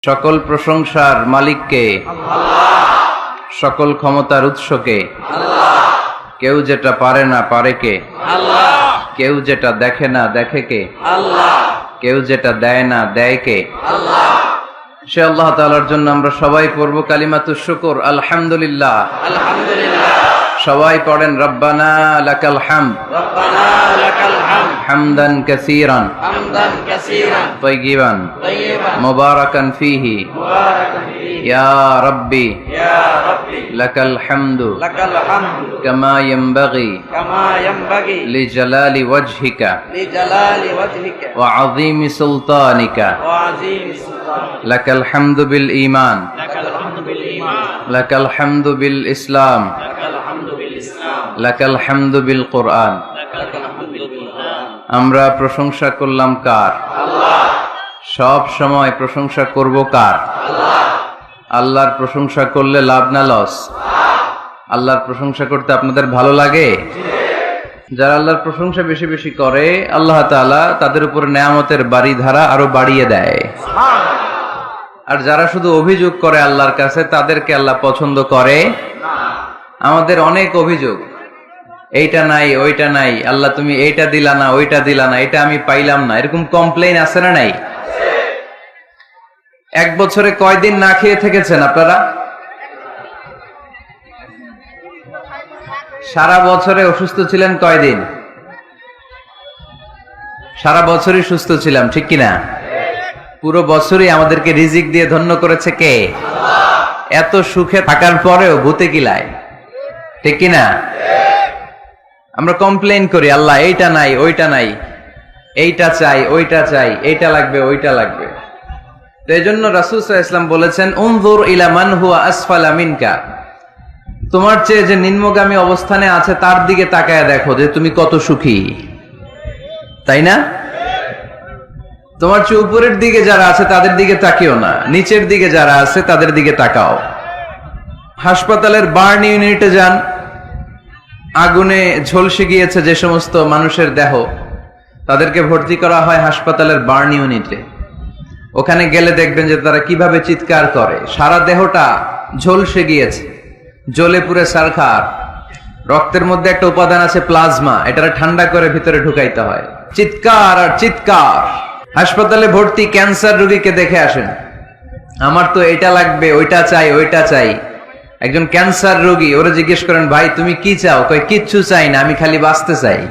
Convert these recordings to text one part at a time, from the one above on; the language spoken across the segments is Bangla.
সকল প্রশংসার মালিককে আল্লাহ, সকল ক্ষমতার উৎসকে আল্লাহ। কেউ যেটা পারে না পারে কে আল্লাহ, কেউ যেটা দেখে না দেখে কে আল্লাহ, কেউ যেটা দেয় না দেয় কে আল্লাহ। সে আল্লাহ তাআলার জন্য আমরা সবাই পড়ব কালিমাতুশ শুকর, আলহামদুলিল্লাহ। আলহামদুলিল্লাহ সবাই পড়েন রব্বানা লাকাল হামদ, রব্বানা লাকাল হামদ হামদান কাসীরান, হামদান কাসীরান তাইয়িবান, তাইয়িবান মুবারাকান ফীহি, মুবারাকান ফীহি ইয়া রাব্বি, ইয়া রাব্বি লাকাল হামদু, লাকাল হামদু কামা ইয়ানবাগি, কামা ইয়ানবাগি লিজালালি ওয়াজহিকা, লিজালালি ওয়াজহিকা ওয়া আযীমি সুলতানিকা, ওয়া আযীমি সুলতানিকা। লাকাল হামদু বিল ঈমান, লাকাল হামদু বিল ঈমান, লাকাল হামদু বিল ইসলাম, লাকাল হামদু বিল কোরআন। আমরা প্রশংসা করলাম কার? আল্লাহ। সব সময় প্রশংসা করব কার? আল্লাহ। আল্লাহর প্রশংসা করলে লাভ না লস? আল্লাহর প্রশংসা করতে আপনাদের ভালো লাগে? যারা আল্লাহর প্রশংসা বেশি বেশি করে আল্লাহ তাআলা তাদের উপর নেয়ামতের বাড়িধারা আরো বাড়িয়ে দেয়। আর যারা শুধু অভিযোগ করে আল্লাহর কাছে তাদেরকে আল্লাহ পছন্দ করে। আমাদের অনেক অভিযোগ, এইটা নাই ওইটা নাই, আল্লাহ তুমি এইটা দিলা না ওইটা দিলা না, এটা আমি পাইলাম না, এরকম কমপ্লেইন আছে না নাই? এক বছরে কয়দিন না খেয়ে থেকেছেন আপনারা? সারা বছরে অসুস্থ ছিলেন কয়দিন? সারা বছরই সুস্থ ছিলাম, ঠিক কিনা? পুরো বছরই আমাদেরকে রিজিক দিয়ে ধন্য করেছে কে? এত সুখে থাকার পরেও ভূতে কিলায়, ঠিক কিনা? আমরা কমপ্লেইন করি আল্লাহ এইটা নাই ওইটা নাই, এইটা চাই ওইটা চাই, এইটা লাগবে ওইটা লাগবে। তো এই জন্য রাসূল সাল্লাল্লাহু আলাইহি ওয়াসাল্লাম বলেছেন উনজুর ইলা মান হুয়া আসফালা মিনকা, তোমার চেয়ে যে নিম্নগামী অবস্থানে আছে তার দিকে তাকায় দেখো যে তুমি কত সুখী, তাই না? তোমার চেয়ে উপরের দিকে যারা আছে তাদের দিকে তাকিও না, নিচের দিকে যারা আছে তাদের দিকে তাকাও। হাসপাতালের বার্ন ইউনিটে যান, আগুনে ঝলসে গিয়েছে যে সমস্ত মানুষের দেহ, তাদেরকে ভর্তি করা হয় হাসপাতালের বার্ন ইউনিটে। ওখানে গেলে দেখবেন যে তারা কিভাবে চিৎকার করে, সারা দেহটা ঝলসে গিয়েছে, জ্বলে পুড়ে ছারখার। রক্তের মধ্যে একটা উপাদান আছে প্লাজমা, এটা ঠান্ডা করে ভিতরে ঢুকাইতে হয়, চিৎকার আর চিৎকার। হাসপাতালে ভর্তি ক্যান্সার রোগীকে দেখে আসেন, আমার তো এটা লাগবে ওইটা চাই ওইটা চাই। একজন ক্যান্সার রোগী, ওরা জিজ্ঞেস করেন ভাই তুমি কি চাও? কয় কিচ্ছু চাই না, আমি খালি বাঁচতে চাই।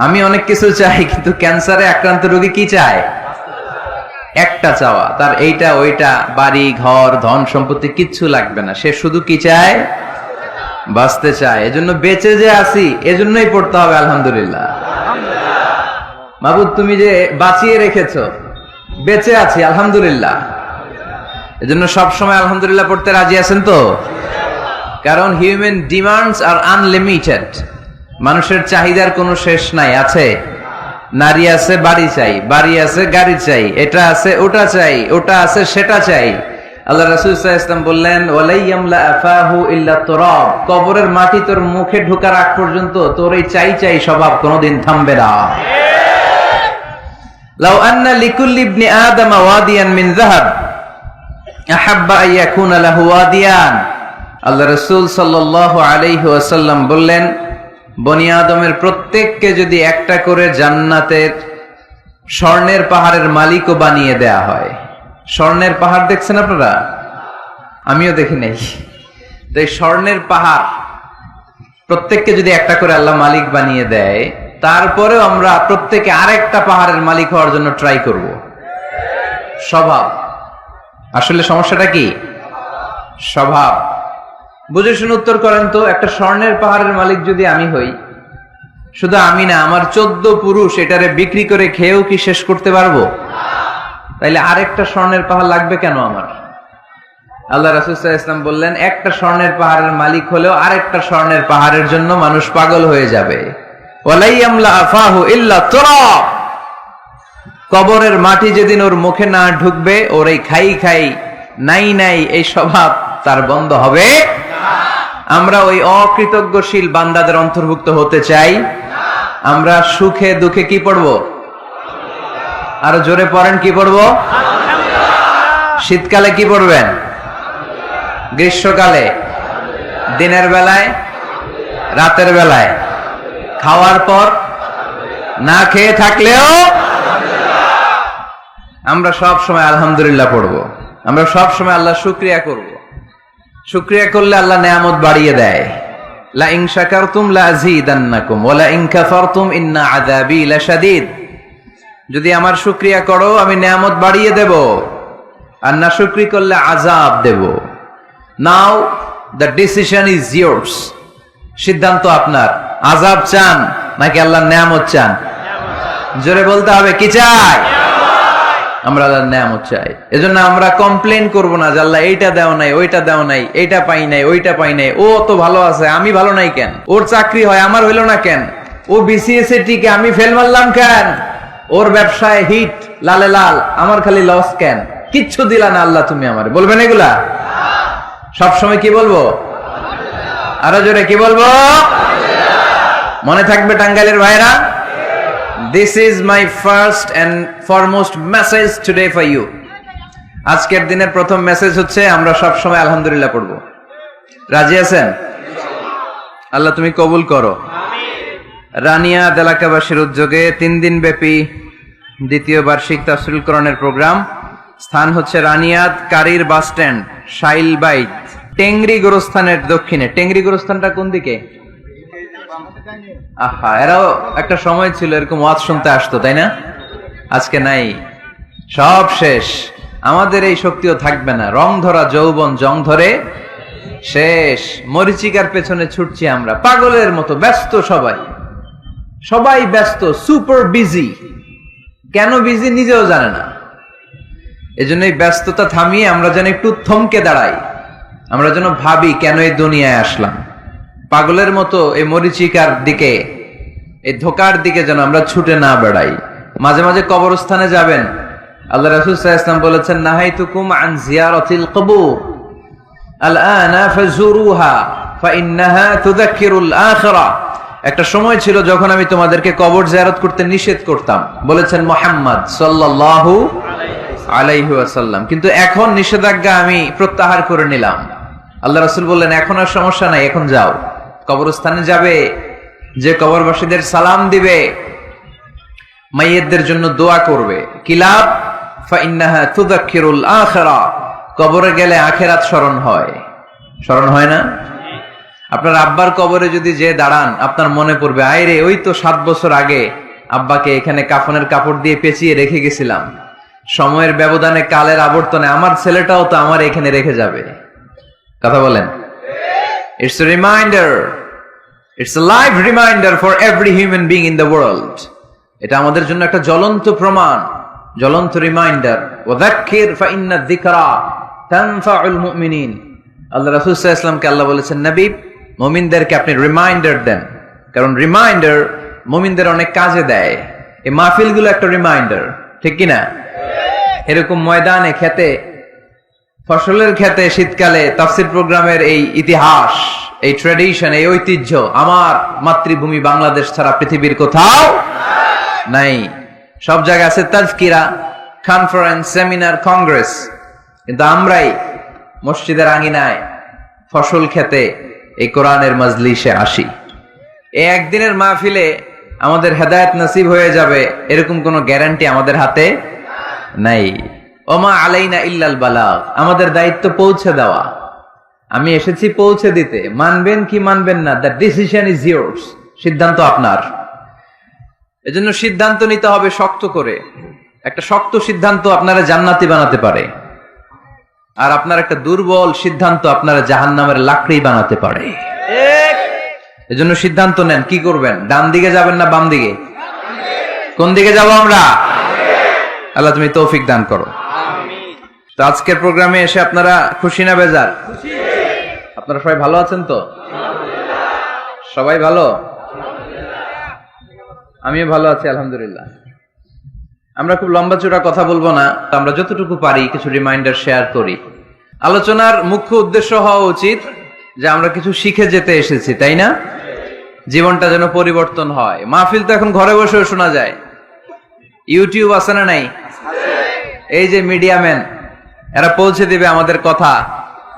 আমি অনেক কিছু চাই, কিন্তু ক্যান্সারে আক্রান্ত রোগী কি চায়? একটা চাওয়া, তার এইটা ওইটা, বাড়ি ঘর ধন সম্পত্তি কিচ্ছু লাগবে না, সে শুধু কি চায়? বাঁচতে চায়। এজন্য বেঁচে যে আছি এজন্যই পড়তে হবে আলহামদুলিল্লাহ। মাবুদ তুমি যে বাঁচিয়ে রেখেছো, বেঁচে আছি আলহামদুলিল্লাহ। এজন্য সবসময় আলহামদুলিল্লাহ পড়তে রাজি আছেন তো? কারণ হিউম্যান ডিমান্ডস আর আনলিমিটেড, মানুষের চাহিদার কোনো শেষ নাই। আছে নারী আছে বাড়ি চাই, বাড়ি আছে গাড়ি চাই, এটা আছে ওটা চাই, ওটা আছে সেটা চাই। আল্লাহ রাসূল সাল্লাল্লাহু আলাইহি ওয়াসাল্লাম বললেন ওয়ালাইয়ামলা আফাহু ইল্লা তুরাব, কবরের মাটি তোর মুখে ঢোকার আগ পর্যন্ত তোর এই চাই চাই স্বভাব কোনোদিন থামবে না। লাউ আন্না লিকুল্লি ইবনি আদম ওয়াদিয়ান মিন যাহাব আহাব্বা আন ইয়াকুনা লাহু ওয়াদিয়ান। আল্লাহ রাসূল সাল্লাল্লাহু আলাইহি ওয়াসাল্লাম বললেন বনি আদমের প্রত্যেককে যদি একটা করে জান্নাতের স্বর্ণের পাহাড়ের মালিকও বানিয়ে দেয়া হয়। স্বর্ণের পাহাড় দেখছেন আপনারা? আমিও দেখি নাই। তো এই স্বর্ণের পাহাড় প্রত্যেককে যদি একটা করে আল্লাহ মালিক বানিয়ে দেয়, তারপরেও আমরা প্রত্যেকে আরেকটা পাহাড়ের মালিক হওয়ার জন্য ট্রাই করব। স্বভাব, আসলে সমস্যাটা কি? স্বভাব। বুঝে শুনে উত্তর করেন তো, একটা স্বর্ণের পাহাড়ের মালিক যদি আমি হই, শুধু আমি না আমার 14 পুরুষ এটারে বিক্রি করে খেয়েও কি শেষ করতে পারবো? তাইলে আরেকটা স্বর্ণের পাহাড় লাগবে কেন আমার? আল্লাহ রাসূল সাল্লাল্লাহু আলাইহি ওয়াসাল্লাম বললেন একটা স্বর্ণের পাহাড়ের মালিক হলেও আরেকটা স্বর্ণের পাহাড়ের জন্য মানুষ পাগল হয়ে যাবে। ওয়ালাইয়ামলা আফাহু ইল্লা তুরাব, কবরের মাটি যেদিন ওর মুখে না ঢুকবে, ওর এই খাই খাই নাই নাই এই স্বভাব তার বন্ধ হবে না। আমরা ওই অকৃতজ্ঞশীল বান্দাদের অন্তর্ভুক্ত হতে চাই। আমরা সুখে দুঃখে কি পড়বো? আরো জোরে পড়েন, কি পড়বো? শীতকালে কি পড়বেন? গ্রীষ্মকালে? দিনের বেলায়? রাতের বেলায়? খাওয়ার পর? না খেয়ে থাকলেও আমরা সব সময় আলহামদুলিল্লাহ পড়বো। আমরা সব সময় আল্লাহ শুকরিয়া করব। শুকরিয়া করলে আল্লাহ নেয়ামত বাড়িয়ে দেয়। লা ইন শাকারতুম লা আযীদান্নাকুম ওয়া লা ইন কাফারতুম ইন্না আযাবী লাশাদীদ। যদি আমার শুকরিয়া করো আমি নেয়ামত বাড়িয়ে দেব, আর না শুকরি করলে আযাব দেব। নাও দ্য ডিসিশন ইজ ইয়ার্স। সিদ্ধান্ত আপনার। আযাব চান নাকি আল্লাহর নেয়ামত চান? জোরে বলতে হবে, কি চাই? আমরা আল্লাহর নেয়ামত চাই। এজন্য আমরা কমপ্লেইন করব না যে আল্লাহ এইটা দাও নাই, ওইটা দাও নাই, এইটা পাই নাই, ওইটা পাই নাই, ও তো ভালো আছে আমি ভালো নাই কেন, ওর চাকরি হয় আমার হইলো না কেন, ও বিসিএস এ টিকে আমি ফেল মারলাম কেন, ওর ব্যবসায় হিট লালে লাল আমার খালি লস কেন, কিচ্ছু দিলা না আল্লাহ তুমি আমারে, বলবেন এগুলা? সব সময় কি বলবো? আরো জোরে কি বলবো? মনে থাকবে টাঙ্গাইলের ভাইরা, this is my first and foremost message today for you. আজকের দিনের প্রথম মেসেজ হচ্ছে আমরা সব সময় আলহামদুলিল্লাহ পড়বো। রাজি আছেন? আল্লাহ তুমি কবুল করো। রানিয়াদ এলাকাবাসীর উদ্যোগে 3 দিন ব্যাপী দ্বিতীয় বার্ষিক তাফসীরুল কোরআনের প্রোগ্রাম। স্থান হচ্ছে রানিয়াদ কারির বাস স্ট্যান্ড, শাইলবাইদ, টেংরি গোরস্থানের দক্ষিণে। টেংরি গোরস্থানটা কোন দিকে? আহা, এরাও একটা সময় ছিল এরকম ওয়াজ শুনতে আসতো, তাই না? আজকে নাই, সব শেষ। আমাদের এই শক্তিও থাকবে না। রং ধরা যৌবন জং ধরে শেষ। মরিচিকার পেছনে ছুটছি আমরা পাগলের মতো, ব্যস্ত সবাই, সবাই ব্যস্ত, সুপার বিজি। কেন বিজি নিজেও জানে না। এজন্য এই ব্যস্ততা থামিয়ে আমরা যেন একটু থমকে দাঁড়াই, আমরা যেন ভাবি কেন এই দুনিয়ায় আসলাম। পাগলের মতো এই মরিচিকার দিকে, এই ধোকার দিকে যেন আমরা ছুটে না বেড়াই। মাঝে মাঝে কবরস্থানে যাবেন। আল্লাহ রাসূল সাল্লাল্লাহু আলাইহি ওয়াসাল্লাম বলেছেন, নাহাইতুকুম আন জিয়ারাতিল কবুর আলআনা ফাজুরুহা ফাইন্নাহা তুযাক্কিরুল আখিরাহ। একটা সময় ছিল যখন আমি তোমাদেরকে কবর জিয়ারত করতে নিষেধ করতাম, বলেছেন মুহাম্মদ সাল্লাল্লাহু আলাইহি ওয়াসাল্লাম, কিন্তু এখন নিষেধাজ্ঞা আমি প্রত্যাহার করে নিলাম। আল্লাহ রাসূল বললেন, এখন আর সমস্যা নাই, এখন যাও কবরস্থানে যাবে, যে কবরবাসীদের সালাম দিবে, মাইয়িতদের জন্য দোয়া করবে। কি লাভ? ফাইন্নাহা তুযাক্কিরুল আখিরাহ। কবরে গেলে আখিরাত স্মরণ হয়, স্মরণ হয় না? আপনার আব্বার কবরে যদি যে দাঁড়ান, আপনার মনে পড়বে, আইরে ওই তো 7 বছর আগে আব্বাকে এখানে কাফনের কাপড় দিয়ে পেঁচিয়ে রেখে গেছিলাম। সময়ের ব্যবধানে, কালের আবর্তনে আমার ছেলেটাও তো আমার এখানে রেখে যাবে। কথা বলেন? It's a reminder. It's a live reminder for every human being in the world. এটা আমাদের জন্য একটা জ্বলন্ত প্রমাণ, জ্বলন্ত রিমাইন্ডার। ওয়াযাক্কির ফাইন্না যিকরা তানফাউল মুমিনিন। আল্লাহ রাসূল সাল্লাল্লাহু আলাইহি ওয়াসাল্লামকে আল্লাহ বলেছেন, নবী মুমিনদেরকে আপনি রিমাইন্ডার দেন, কারণ রিমাইন্ডার মুমিনদের অনেক কাজে দেয়। এই মাহফিলগুলো একটা রিমাইন্ডার, ঠিক কি না? এরকম ময়দানে, খেতে, ফসলের খেতে শীতকালে তাফসীর প্রোগ্রামের এই ইতিহাস, এই ট্র্যাডিশন, এই ঐতিহ্য আমার মাতৃভূমি বাংলাদেশ ছাড়া পৃথিবীর কোথাও নাই। সব জায়গায় আছে তাজকিরা, কনফারেন্স, সেমিনার, কংগ্রেস, কিন্তু আমরাই মসজিদের আঙিনায়, ফসল খেতে, এই কোরআনের মাজলিসে আসি। এই একদিনের মাহফিলে আমাদের হেদায়েত নসিব হয়ে যাবে এরকম কোনো গ্যারান্টি আমাদের হাতে নাই। ওমা আলাইনা ইল্লাল বালাগ। আমাদের দায়িত্ব পৌঁছে দেওয়া। আমি এসেছি পৌঁছে দিতে। মানবেন কি মানবেন না, দ্য ডিসিশন ইজ ইয়ার্স। সিদ্ধান্ত আপনার। এজন্য সিদ্ধান্ত নিতে হবে শক্ত করে। একটা শক্ত সিদ্ধান্ত আপনারা জান্নাতি বানাতে পারে, আর আপনার একটা দুর্বল সিদ্ধান্ত আপনারা জাহান্নামের লাকড়ি বানাতে পারে। এজন্য সিদ্ধান্ত নেন, কি করবেন? ডান দিকে যাবেন না বাম দিকে? কোন দিকে যাব আমরা? আল্লাহ তুমি তৌফিক দান করো। তো আজকের প্রোগ্রামে এসে আপনারা খুশি না বেজার? আপনারা সবাই ভালো আছেন তো? সবাই ভালো? আমিও ভালো আছি আলহামদুলিল্লাহ। আমরা খুব লম্বা চূড়া কথা বলবো না, আমরা যতটুকু পারি কিছু রিমাইন্ডার শেয়ার করি। আলোচনার মুখ্য উদ্দেশ্য হওয়া উচিত যে আমরা কিছু শিখে যেতে এসেছি, তাই না? জীবনটা যেন পরিবর্তন হয়। মাহফিল তো এখন ঘরে বসেও শোনা যায়। ইউটিউব আছে না নাই? এই যে মিডিয়া ম্যান, এরা পৌঁছে দিবে আমাদের কথা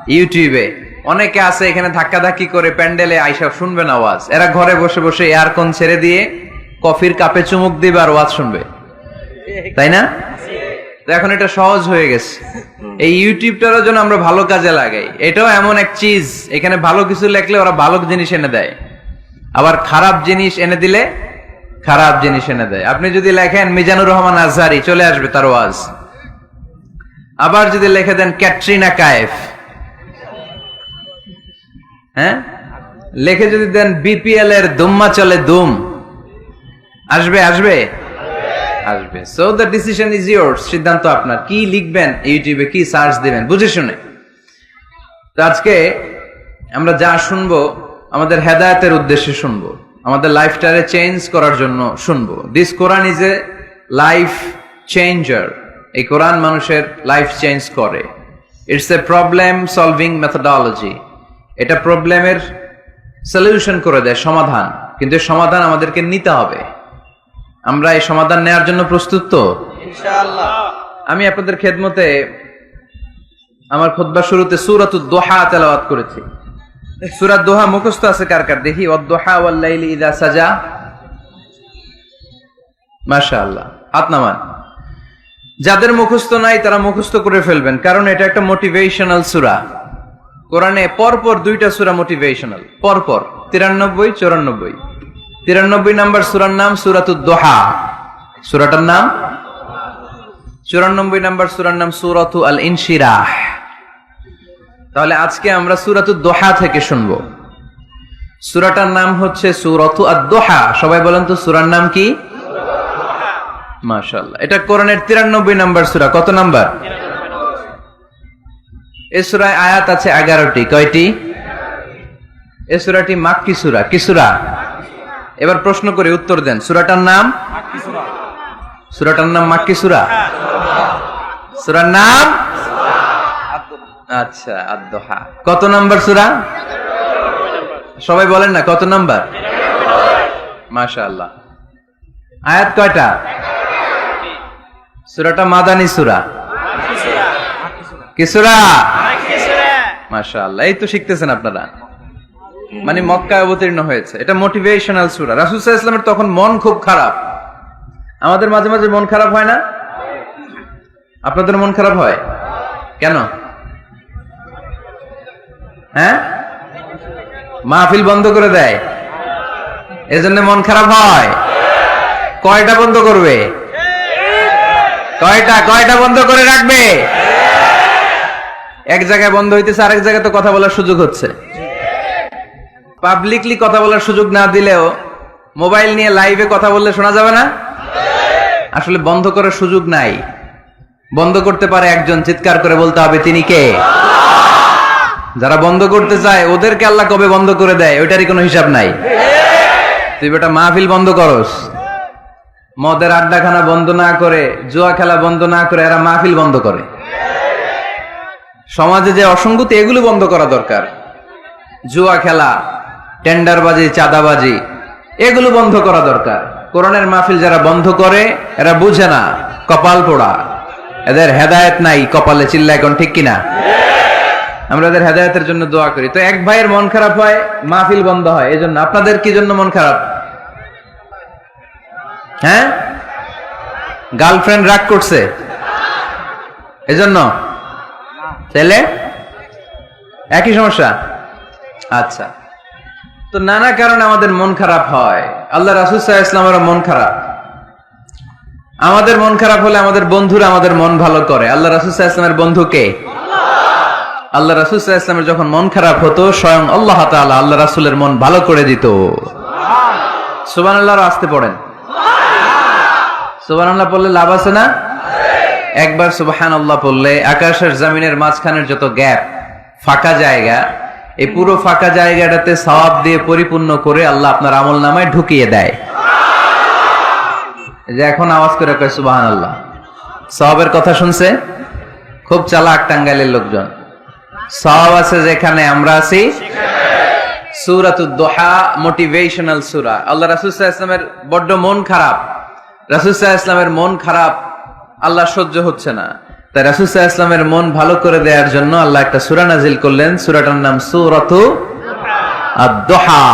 ইউটিউবে। অনেকে আছে এখানে ধাক্কাধাক্কি করে প্যান্ডেলে আইসা শুনবেন আওয়াজ, এরা ঘরে বসে বসে এয়ারকন ছেড়ে দিয়ে কফির কাপে চুমুক দিবে আর ওয়াজ শুনবে, তাই না? তো এখন এটা সহজ হয়ে গেছে। এই ইউটিউবটার জন্য আমরা ভালো কাজে লাগাই। এটাও এমন এক চিজ, এখানে ভালো কিছু লেখলে ওরা ভালো জিনিস এনে দেয়, আবার খারাপ জিনিস এনে দিলে খারাপ জিনিস এনে দেয়। আপনি যদি লেখেন মিজানুর রহমান আজহারি, চলে আসবে তার ওয়াজ। আবার যদি লিখে দেন ক্যাটরিনা কায়েফ, হ্যাঁ, লিখে যদি দেন বিপিএল এর দুম্মা চলে দুম, আসবে আসবে আসবে। So the decision is yours, সিদ্ধান্ত আপনার। কি লিখবেন ইউটিউবে, কি সার্চ দিবেন, বুঝে শুনে। তো আজকে আমরা যা শুনবো আমাদের হেদায়েতের উদ্দেশ্যে শুনবো, আমাদের লাইফটারে চেঞ্জ করার জন্য শুনবো। This Quran is a life changer. এই কোরআন মানুষের লাইফ চেঞ্জ করে। It's a problem solving methodology. এটা প্রবলেমের সলিউশন করে দেয়, সমাধান। কিন্তু এই সমাধান আমাদেরকে নিতে হবে। আমরা এই সমাধান নেওয়ার জন্য প্রস্তুত তো? ইনশাআল্লাহ। আমি আপনাদের খেদমতে আমার খুতবার শুরুতে সূরাতুদ দোহা তেলাওয়াত করেছি। সূরা দোহা মুখস্থ আছে কার কার দেখি? ওয়াদ-দোহা ওয়াল-লাইলি ইযা সাজা। মাশাআল্লাহ, হাত নামান। যাদের মুখস্থ নাই তারা মুখস্থ করে ফেলবেন, কারণ এটা একটা মোটিভেশনাল সূরা। কোরআনে পরপর দুইটা সূরা মোটিভেশনাল, পরপর 93, 94। 93 নাম্বার সূরার নাম সূরাতুদ দোহা, সূরাটার নাম। 94 নাম্বার সূরার নাম সূরাতু আল ইনশিরাহ। তাহলে আজকে আমরা সূরাতুদ দোহা থেকে শুনবো। সূরাটার নাম হচ্ছে সূরাতু আদ-দোহা। সবাই বলেন তো সূরার নাম কি? মাশাআল্লাহ। এটা কোরআনের 93 নাম্বার সূরা। কত নাম্বার? এই সূরায় আয়াত আছে 11টি। কয়টি? এই সূরাটি মাক্কি সূরা। কি সূরা? এবার প্রশ্ন করে উত্তর দেন। সূরাটার নাম? সূরাটার নাম মাক্কি সূরা। সূরার নাম? আচ্ছা, আদ-দোহা। কত নাম্বার সূরা? সবাই বলেন না কত নাম্বার? মাশাআল্লাহ। আয়াত কয়টা? সূরাটা মাদানী সূরা। কি সূরা? মাশাআল্লাহ, এই তো শিখতেছেন আপনারা। মানে মক্কায় অবতীর্ণ হয়েছে। এটা মোটিভেশনাল সূরা। রাসূল সাল্লাল্লাহু আলাইহি ওয়াসাল্লামের তখন মন খুব খারাপ। আমাদের মাঝে মাঝে মন খারাপ হয় না? আপনাদের মন খারাপ হয় কেন? হ্যাঁ, মাহফিল বন্ধ করে দেয়, এজন্য মন খারাপ হয়। কয়টা বন্ধ করবে? কয়টা বন্ধ করে রাখবে? এক জায়গায় বন্ধ হইতেছে, আরেক জায়গায় তো কথা বলার সুযোগ হচ্ছে। পাবলিকলি কথা বলার সুযোগ না দিলেও মোবাইল নিয়ে লাইভে কথা বললে শোনা যাবে না? আসলে বন্ধ করার সুযোগ নাই। বন্ধ করতে পারে একজন, চিৎকার করে বলতে হবে তিনি কে? যারা বন্ধ করতে চায় ওদেরকে আল্লাহ কবে বন্ধ করে দেয় ওইটারই কোনো হিসাব নাই। তুই বেটা মাহফিল বন্ধ করস, মদের আড্ডাখানা বন্ধ না করে, জুয়া খেলা বন্ধ না করে এরা মাহফিল বন্ধ করে। সমাজে যে অসঙ্গতি, এগুলো বন্ধ করা দরকার। জুয়া খেলা, টেন্ডারবাজি, চাঁদাবাজি, এগুলো বন্ধ করা দরকার। কোরআনের মাহফিল যারা বন্ধ করে এরা বুঝে না, কপাল পোড়া, এদের হেদায়েত নাই কপালে। চিল্লা এখন ঠিক কিনা? আমরা এদের হেদায়েতের জন্য দোয়া করি। তো এক ভাইয়ের মন খারাপ হয়, মাহফিল বন্ধ হয়, এজন্য। আপনাদের কি জন্য মন খারাপ? হ্যাঁ, গার্লফ্রেন্ড রাগ করছে এজন্য? ছেলে একই সমস্যা? আচ্ছা, তো নানা কারণে আমাদের মন খারাপ হয়। আল্লাহ রাসূল সাল্লাল্লাহু আলাইহি ওয়াসাল্লামের মন খারাপ। আমাদের মন খারাপ হলে আমাদের বন্ধুরা আমাদের মন ভালো করে। আল্লাহ রাসূল সাল্লাল্লাহু আলাইহি ওয়াসাল্লামের বন্ধু কে? আল্লাহ রাসূল সাল্লাল্লাহু আলাইহি ওয়াসাল্লামের যখন মন খারাপ হতো, স্বয়ং আল্লাহ তাআলা আল্লাহ রাসূলের মন ভালো করে দিত। সুবহানাল্লাহ। আসতে পড়েন সুবহানাল্লাহ, পড়লে লাভ আছে না? একবার সুবহানাল্লাহ পড়লে আকাশের জমিনের মাঝখানের যত গ্যাপ, ফাঁকা জায়গা, এই পুরো ফাঁকা জায়গাটাতে সওয়াব দিয়ে পরিপূর্ণ করে আল্লাহ আপনার আমলনামায় ঢুকিয়ে দেয়। যে এখন আওয়াজ করে কয় সুবহানাল্লাহ, সওয়াবের কথা শুনছে। খুব চালাক টাঙ্গাইলের লোকজন। সওয়াব আছে যেখানে, আমরা আছি সূরাতুদ দোহা, মোটিভেশনাল সূরা। আল্লাহ রাসূল সাল্লাল্লাহু আলাইহি ওয়াসাল্লামের বড্ড মন খারাপ। রাসূল সাল্লাল্লাহু আলাইহি ওয়াসাল্লামের মন খারাপ, আল্লাহ সহ্য হচ্ছে না। তাই রাসূল সাল্লাল্লাহু আলাইহি ওয়াসাল্লামের মন ভালো করে দেওয়ার জন্য আল্লাহ একটা সূরা নাজিল করলেন। সূরাটার নাম সূরাতু আদ-দুহা।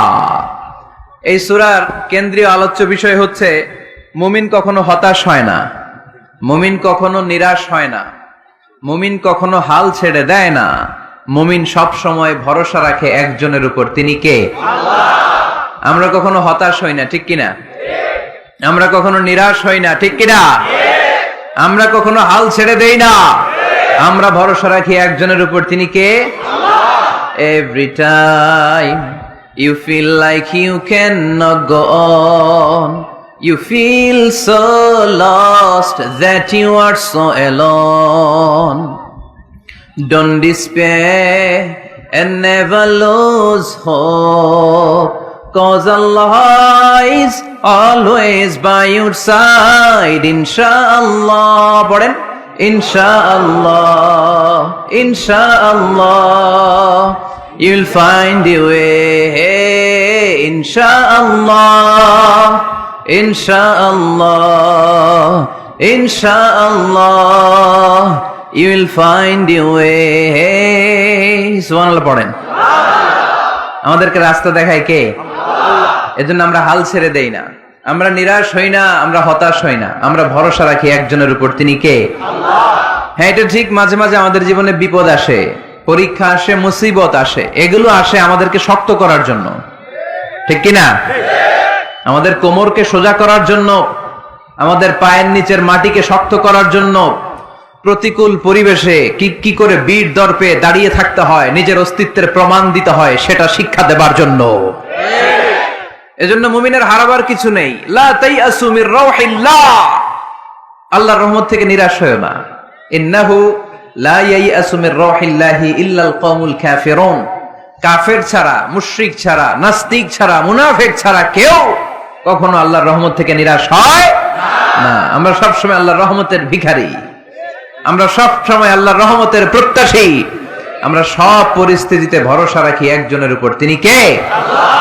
এই সূরার কেন্দ্রীয় আলোচ্য বিষয় হচ্ছে মুমিন কখনো হতাশ হয় না, মুমিন কখনো নিরাশ হয় না, মুমিন কখনো হাল ছেড়ে দেয় না। মুমিন সব সময় ভরসা রাখে একজনের উপর, তিনি কে? আল্লাহ। আমরা কখনো হতাশ হই না, ঠিক কিনা? আমরা কখনো নিরাশ হই না, ঠিক কিনা? আমরা কখনো হাল ছেড়ে দেই না, আমরা ভরসা রাখি একজনের উপর, তিনি কে? আল্লাহ। Every time you feel like you cannot go on, you feel so lost that you are so alone. Don't despair and never lose hope, 'cause Allah is always by your side. Inshallah, পড়েন, Inshallah, Inshallah, you'll find a way. Inshallah, Inshallah, Inshallah, you'll find a way. সুবহানাল্লাহ পড়েন। আমাদেরকে রাস্তা দেখায় কে? আল্লাহ। এজন্য আমরা হাল ছেড়ে দেই না, আমরা নিরাশ হই না, আমরা হতাশ হই না, আমরা ভরসা রাখি একজনের উপর, তিনি কে? আল্লাহ। হ্যাঁ, এটা ঠিক, মাঝে মাঝে আমাদের জীবনে বিপদ আসে, পরীক্ষা আসে, মুসিবত আসে, এগুলো আসে আমাদেরকে শক্ত করার জন্য, ঠিক কিনা? আমাদের কোমরকে সোজা করার জন্য, আমাদের পায়ের নিচের মাটিকে শক্ত করার জন্য। প্রতিকূল পরিবেশে কি করে বীর দর্পে দাঁড়িয়ে থাকতে হয়, নিজের অস্তিত্বের প্রমাণ দিতে হয়, সেটা শিক্ষা দেবার জন্য। এজন্য মুমিনের হারাবার কিছু নেই। লা তাইয়াসু মির রাউহিল্লাহ, আল্লাহর রহমত থেকে নিরাশ হয়ো না। ইন্নাহু লা ইয়াইয়াসু মির রাউহিল্লাহি ইল্লাল কওমুল কাফিরুন, কাফের ছাড়া, মুশরিক ছাড়া, নাস্তিক ছাড়া, মুনাফিক ছাড়া কেউ কখনো আল্লাহর রহমত থেকে নিরাশ হয় না। আমরা সব সময় আল্লাহর রহমতের ভিখারি, আমরা সব সময় আল্লাহর রহমতের প্রত্যাশী, আমরা সব পরিস্থিতিতে ভরসা রাখি একজনের উপর, তিনি কে? আল্লাহ।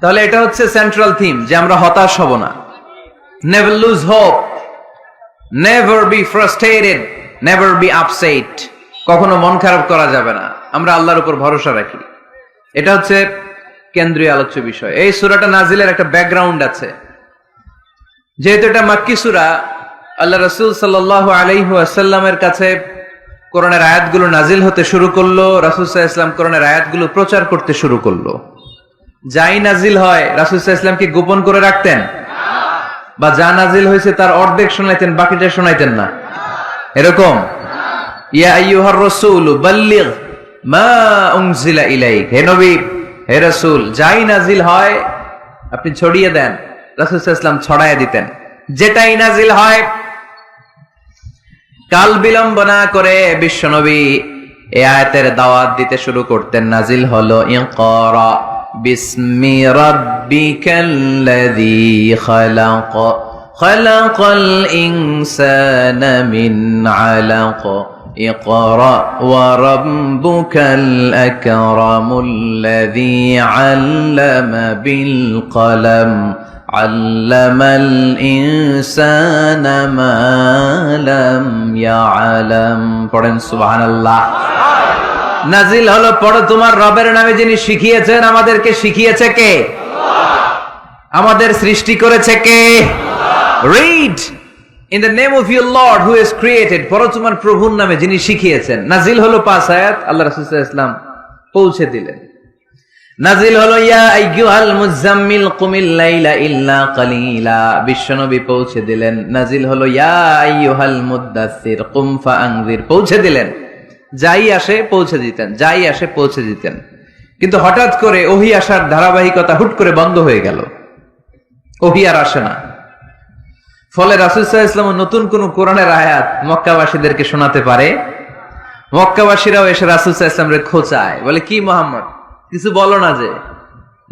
তাহলে এটা হচ্ছে সেন্ট্রাল থিম, যে আমরা হতাশ হব না। Never lose hope, never be frustrated, never be upset, কখনো মন খারাপ করা যাবে না, আমরা আল্লাহর উপর ভরসা রাখি। এটা হচ্ছে কেন্দ্রীয় আলোচ্য বিষয়। এই সূরাটা নাজিলের একটা ব্যাকগ্রাউন্ড আছে। যেহেতু এটা মাক্কি সূরা, আল্লাহ রাসূল সাল্লাল্লাহু আলাইহি ওয়াসাল্লামের কাছে কোরআনের আয়াতগুলো নাজিল হতে শুরু করলো, রাসূল সাল্লাল্লাহু আলাইহি ওয়াসাল্লাম কোরআনের আয়াতগুলো প্রচার করতে শুরু করলো। যাই নাজিল হয় রাসূল সাল্লাল্লাহু আলাইহি ওয়াসাল্লাম কি গোপন করে রাখতেন? বা যা নাজিল হয়েছে তার অর্ধেক শোনাইতেন, বাকিটা শোনাইতেন না? এরকম? ইয়া আইয়ুহার রাসূল বাল্লিগ মা উনজিলা ইলাইক, হে নবী, হে রাসূল, যাই নাজিল হয় আপনি ছড়িয়ে দেন। রাসূল সাল্লাল্লাহু আলাইহি ওয়াসাল্লাম ছড়ায়া দিতেন, যেটাই নাজিল হয়। কাল বিলম্ব না করে বিশ্বনবী এই আয়াতের দাওয়াত দিতে শুরু করতেন। নাজিল হলো ইকরা বিসমি রাব্বিকাল্লাযী খালাক, খালাকাল ইনসানা মিন আলাক, ইকরা ওয়া রাব্বুকাল আকরামুল্লাযী আল্লামা বিল কলম, আল্লামাল ইনসানা মা লাম ইয়ালাম। পড়েন সুবহানাল্লাহ। নাজিল হলো, পড়ো তোমার রবের নামে যিনি শিখিয়েছেন। আমাদেরকে শিখিয়েছে কে? আল্লাহ। আমাদের সৃষ্টি করেছে কে? আল্লাহ। Read in the name of your lord who has created, পড়ো তোমার প্রভুর নামে যিনি শিখিয়েছেন। নাজিল হলো 5 আয়াত, আল্লাহ রাসূল সাল্লাল্লাহু আলাইহি ওয়াসাল্লাম পৌঁছে দিলেন। নাজিল হলো ইয়া আইয়ুহাল মুজাম্মিল কুমিল লাইলা ইল্লা কালিলা, বিশ্বনবী পৌঁছে দিলেন। নাজিল হলো ইয়া আইয়ুহাল মুদ্দাসসির কুম ফাআনজির, পৌঁছে দিলেন। যাই আসে পৌঁছে দিতেন, যাই আসে পৌঁছে দিতেন। কিন্তু হঠাৎ করে ওহী আসার ধারাবাহিকতা হুট করে বন্ধ হয়ে গেল, ওহী আর আসে না। ফলে রাসূল সাল্লাল্লাহু আলাইহি ওয়াসাল্লাম নতুন কোন কোরআনের আয়াত মক্কাবাসীদেরকে শোনাতে পারে। মক্কাবাসীরাও এসে রাসূল সাল্লাল্লাহু আলাইহি ওয়াসাল্লামকে খোঁচায়, বলে কি মুহাম্মদ, কিছু বলো না, যে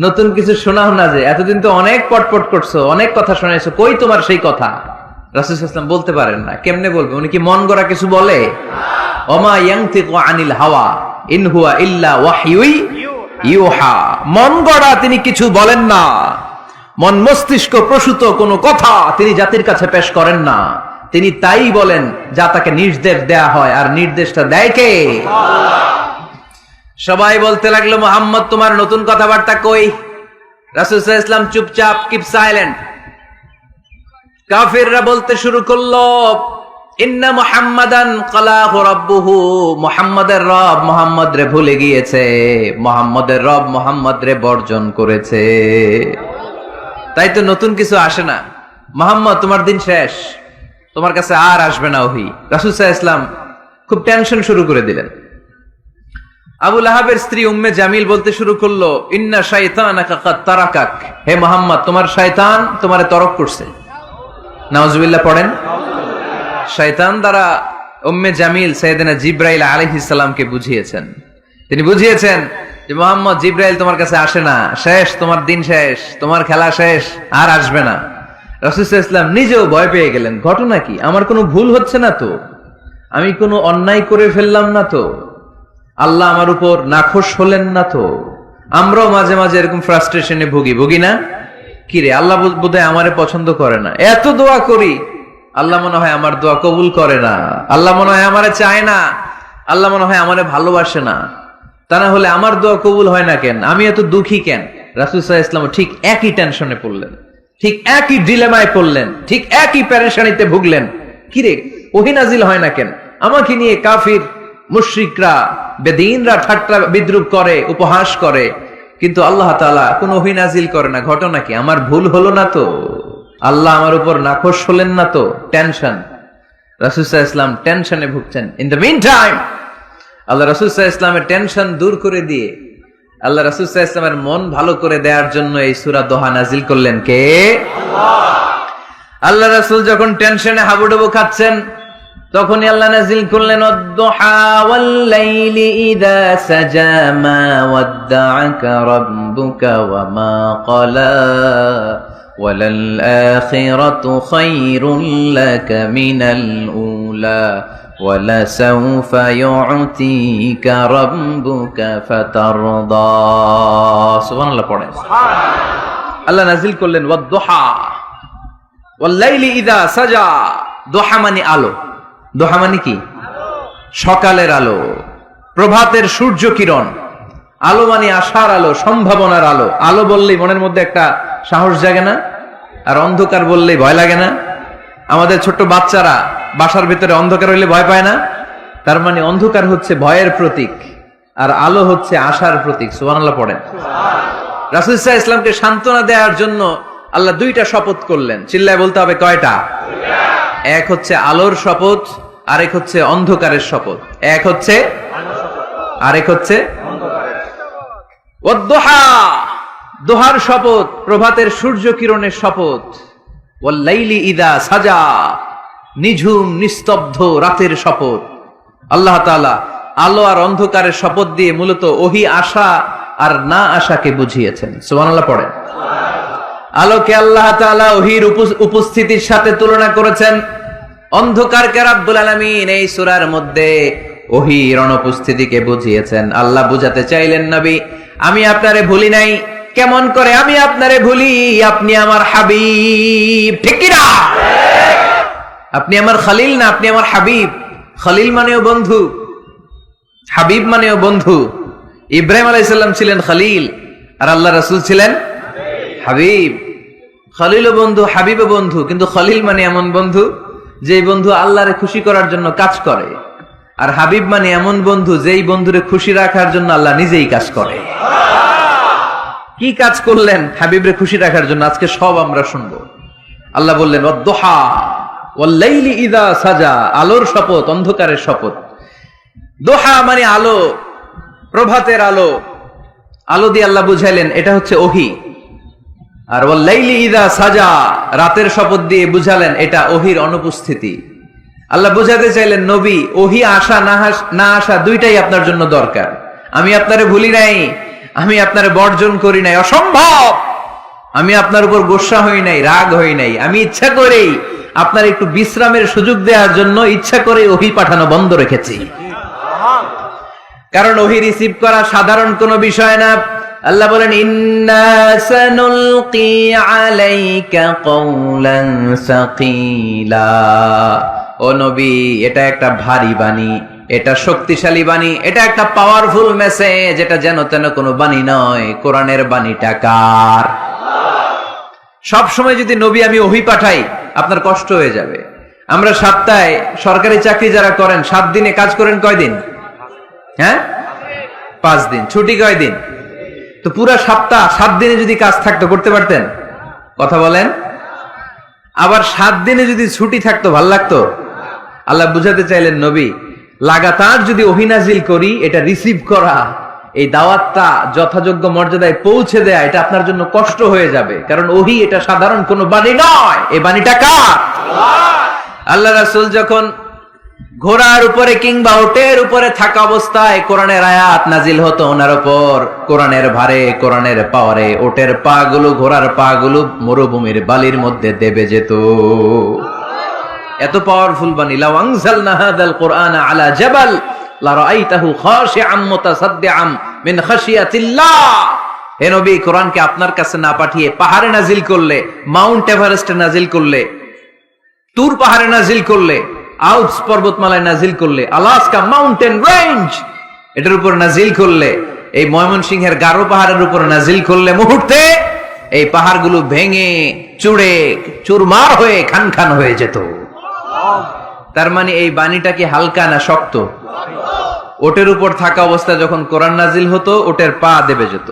নতুন কিছু শোনাও না, যে এতদিন তো অনেক পটপট করছো, অনেক কথা শোনাইছো, কই তোমার সেই কথা? রাসূল সাল্লাল্লাহু আলাইহি ওয়াসাল্লাম বলতে পারেন না। কেমনে বলবে? উনি কি মন গড়া কিছু বলে? ওমা ইয়ানতিকু আনিল হাওয়া ইন হুয়া ইল্লা ওয়াহয়ুই ইউহা, মন গড়া তিনি কিছু বলেন না, মন মস্তিষ্ক প্রসূত কোনো কথা তিনি জাতির কাছে পেশ করেন না। তিনি তাই বলেন যা তাকে নির্দেশ দেয়া হয়, আর নির্দেশটা দেয় কে? সবাই বলতে লাগলো, মুহাম্মদ তোমার নতুন কথাবার্তা কই? রাসূল সাল্লাল্লাহু আলাইহি ওয়াসাল্লাম চুপচাপ, কিপ সাইলেন্ট। কাফিররা বলতে শুরু করলো, ইন্না মুহাম্মাদান ক্বালাহু রাব্বুহু, মুহাম্মাদের রব মুহাম্মদ রে ভুলে গিয়েছে, মুহাম্মাদের রব মুহাম্মদ রে বর্জন করেছে, তাই তো নতুন কিছু আসে না। মুহাম্মদ তোমার দিন শেষ, তোমার কাছে আর আসবে না ওহী। রাসূল সাল্লাল্লাহু আলাইহি ওয়াসাল্লাম খুব টেনশন শুরু করে দিলেন। আবু লাহাবের স্ত্রী উম্মে জামিল বলতে শুরু করলো, ইন্না শাইতানাকা কাদ তারাকাক, হে মুহাম্মদ তোমার শয়তান তোমারে তরক করছে। নাউজুবিল্লাহ পড়েন। শয়তান দ্বারা উম্মে জামিল সাইয়েদনা জিবরাইল আলাইহিস সালামকে বুঝিয়েছেন। তিনি বুঝিয়েছেন যে মুহাম্মদ, জিবরাইল তোমার কাছে আসে না, শেষ, তোমার দিন শেষ, তোমার খেলা শেষ, আর আসবে না। রাসূল সাল্লাল্লাহু আলাইহি ওয়াসাল্লাম নিজেও ভয় পেয়ে গেলেন। ঘটনা কি? আমার কোনো ভুল হচ্ছে না তো? আমি কোনো অন্যায় করে ফেললাম না তো? আল্লাহ আমার উপর নাখোশ হলেন না তো? আমরাও মাঝে মাঝে এরকম ফ্রাস্ট্রেশনে ভুগি না? কিরে, আল্লাহ বোধহয় আমারে পছন্দ করে না, এত দোয়া করি, আল্লাহ মনে হয় আমার দোয়া কবুল করে না, আল্লাহ মনে হয় আমারে চায় না, আল্লাহ মনে হয় আমারে ভালোবাসে না, তা না হলে আমার দোয়া কবুল হয় না কেন, আমি এত দুঃখী কেন? রাসূল সাল্লাল্লাহু আলাইহি ওয়াসাল্লাম ঠিক একই টেনশনে পড়লেন, ঠিক একই ডিলেমায় পড়লেন, ঠিক একই পেরেশানিতে ভুগলেন। কিরে, ওহী নাজিল হয় না কেন? আমাকে নিয়ে কাফির মুশরিকরা বেদিনরা ঠাট্টা বিদ্রুপ করে, উপহাস করে, কিন্তু আল্লাহ তাআলা কোন ওহী নাজিল করে না। ঘটনা কি? আমার ভুল হলো না তো? আল্লাহ আমার উপর নাখোশ হলেন না তো? টেনশন। রাসূল সাল্লাল্লাহু আলাইহি ওয়াসাল্লাম টেনশনে ভুগছেন। ইন দ্য মিন টাইম আল্লাহ রাসূল সাল্লাল্লাহু আলাইহি ওয়াসাল্লামের টেনশন দূর করে দিয়ে আল্লাহ রাসূল সাল্লাল্লাহু আলাইহি ওয়াসাল্লামের মন ভালো করে দেওয়ার জন্য এই সূরা দোহা নাজিল করলেন কে? আল্লাহ। আল্লাহ রাসূল যখন টেনশনে হাবুডুবু খাচ্ছেন, তখনই আল্লাহ নাজিল করলেন, ওয়াদ-দুহা ওয়াল-লাইলি ইযা সাজা মা ওয়াদ্দাআকা রাব্বুকা ওয়া মা ক্বালা ওয়ালাল আখিরাতু খায়রুল লাকা মিনাল উলা ওয়ালাসাউফা ইউ'তিকা রাব্বুকা ফাতারদা। সুবহানাল্লাহ পড়েন। আল্লাহ নাজিল করলেন ওয়াদ-দুহা ওয়াল-লাইলি ইযা সাজা। দোহা মানে আলো। দোহা মানে কি? সকালের আলো, প্রভাতের সূর্য কিরণ। আলো মানে আশার আলো, সম্ভাবনার আলো। আলো বললেই মনের মধ্যে একটা সাহস জাগে না? আর অন্ধকার বললেই ভয় লাগে না? আমাদের ছোট্ট বাচ্চারা বাসার ভিতরে অন্ধকার হইলে ভয় পায় না? তার মানে অন্ধকার হচ্ছে ভয়ের প্রতীক, আর আলো হচ্ছে আশার প্রতীক। সুবহানাল্লাহ পড়েন। রাসূল সাল্লাল্লাহু আলাইহি ওয়াসাল্লামকে সান্ত্বনা দেওয়ার জন্য আল্লাহ দুইটা শপথ করলেন। চিল্লায় বলতে হবে, কয়টা? এক হচ্ছে আলোর শপথ, আরেক হচ্ছে অন্ধকারের শপথ। এক হচ্ছে, আরেক হচ্ছে ওয়াদ-দুহা, দোহার শপথ, প্রভাতের সূর্য কিরণের শপথ। ওয়াল-লাইলি ইযা সাজা, নিঝুম নিস্তব্ধ রাতের শপথ। আল্লাহ তাআলা আলো আর অন্ধকারের শপথ দিয়ে মূলত ওহী আশা আর না আশাকে বুঝিয়েছেন। সুবহানাল্লাহ পড়েন। আলোকে আল্লাহ তাআলা ওহীর উপস্থিতির সাথে তুলনা করেছেন, অন্ধকারকে রাব্বুল আলামিন এই সূরার মধ্যে ওহীর অনুপস্থিতিকে বুঝিয়েছেন। আল্লাহ বুঝাতে চাইলেন, নবী আমি আপনারে ভুলি নাই। কেমন করে আমি আপনারে ভুলি? আপনি আমার হাবিব, ঠিক কি না? আপনি আমার খলিল না, আপনি আমার হাবিব। খলিল মানেও বন্ধু, হাবিব মানেও বন্ধু। ইব্রাহিম আলাইহিস সালাম ছিলেন খলিল, আর আল্লাহ রাসূল ছিলেন হাবিব। খলিল বন্ধু, হাবিব বন্ধু, কিন্তু খলিল মানে এমন বন্ধু যেই বন্ধু আল্লাহরে খুশি করার জন্য কাজ করে, আর হাবিব মানে এমন বন্ধু যেই বন্ধুরে খুশি রাখার জন্য আল্লাহ নিজেই কাজ করে। কি কাজ করলেন হাবিবরে খুশি রাখার জন্য? আজকে সব আমরা শুনবো। আল্লাহ বললেন ওয়াদ-দুহা ওয়াল-লাইলি ইযা সাজা, আলোর শপথ, অন্ধকারের শপথ। দোহা মানে আলো, প্রভাতের আলো। আলো দিয়ে আল্লাহ বুঝাইলেন এটা হচ্ছে ওহী। আর ওয়াল-লাইলি ইযা সাজা, রাতের শপথ দিয়ে বুঝালেন এটা ওহীর অনুপস্থিতি। আল্লাহ বুঝাতে চাইলেন, নবী ওহী আসা না আসা দুইটাই আপনার জন্য দরকার। আমি আপনারে ভুলি নাই, আমি আপনারে বর্জন করি নাই, অসম্ভব। আমি আপনার উপর গোসা হই নাই, রাগ হই নাই। আমি ইচ্ছা করেই আপনার একটু বিশ্রামের সুযোগ দেওয়ার জন্য ইচ্ছা করে ওহী পাঠানো বন্ধ রেখেছি। কারণ ওহী রিসিভ করা সাধারণ কোনো বিষয় না। আল্লাহ বলেন ইন্না সানুলকি আলাইকা কওলান সাকিলা। ও নবী, এটা একটা ভারী বাণী, এটা শক্তিশালী বাণী, এটা একটা পাওয়ারফুল মেসেজ, এটা যেন তেন কোনো বাণী নয়। কোরআনের বাণীটা কার? সব সময় যদি নবী আমি ওহী পাঠাই আপনার কষ্ট হয়ে যাবে। আমরা সপ্তাহে সরকারি চাকরি যারা করেন 7 দিনে কাজ করেন কয়দিন? হ্যাঁ, 5 দিন। ছুটি কয়দিন? তো পুরা সপ্তাহ 7 দিনে যদি কাজ থাকতো করতে পারতেন? কথা বলেন। আবার 7 দিনে যদি ছুটি থাকতো ভাল লাগতো? আল্লাহ বুঝাতে চাইলেন নবী লাগাতার যদি ওহী নাজিল করি, এটা রিসিভ করা, এই দাওয়াতটা যথাযোগ্য মর্যাদায় পৌঁছে দেয়া, এটা আপনার জন্য কষ্ট হয়ে যাবে। কারণ ওহী এটা সাধারণ কোনো বাণী নয়, এই বাণীটা কার? আল্লাহ রাসূল যখন ঘোড়ার উপরে কিংবা উটের উপরে থাকা অবস্থায় কোরআনের আয়াত নাজিল হতো ওনার উপর, কোরআনের ভারে, কোরআনের পাওয়ারে উটের পা গুলো, ঘোড়ার পা গুলো মরুভূমির বালির মধ্যে দেবে যেত। এত পাওয়ারফুল বাণী। লাউ আনজালনা হাযাল কুরআনা আলা জাবাল লা রাআইতাহু খাশিআম মুতাসাদ্দিআম মিন খাশিয়াতিল্লাহ। হে নবী, কোরআনকে আপনার কাছে না পাঠিয়ে পাহাড়ে নাজিল করলে, মাউন্ট এভারেস্টে নাজিল করলে, তুর পাহাড়ে নাজিল করলে, আল্পস পর্বতমালায় নাজিল করলে, আলাস্কা মাউন্টেন রেঞ্জ এটার উপর নাজিল করলে, এই ময়মনসিংহের গারো পাহাড়ের উপর নাজিল করলে, মুহূর্তে এই পাহাড়গুলো ভেঙে চুড়ে চুরমার হয়ে খান খান হয়ে যেত। তার মানে এই বাণীটা কি হালকা না শক্ত? ওটের উপর থাকা অবস্থায় যখন কোরআন নাজিল হতো ওটের পা দেবে যেত।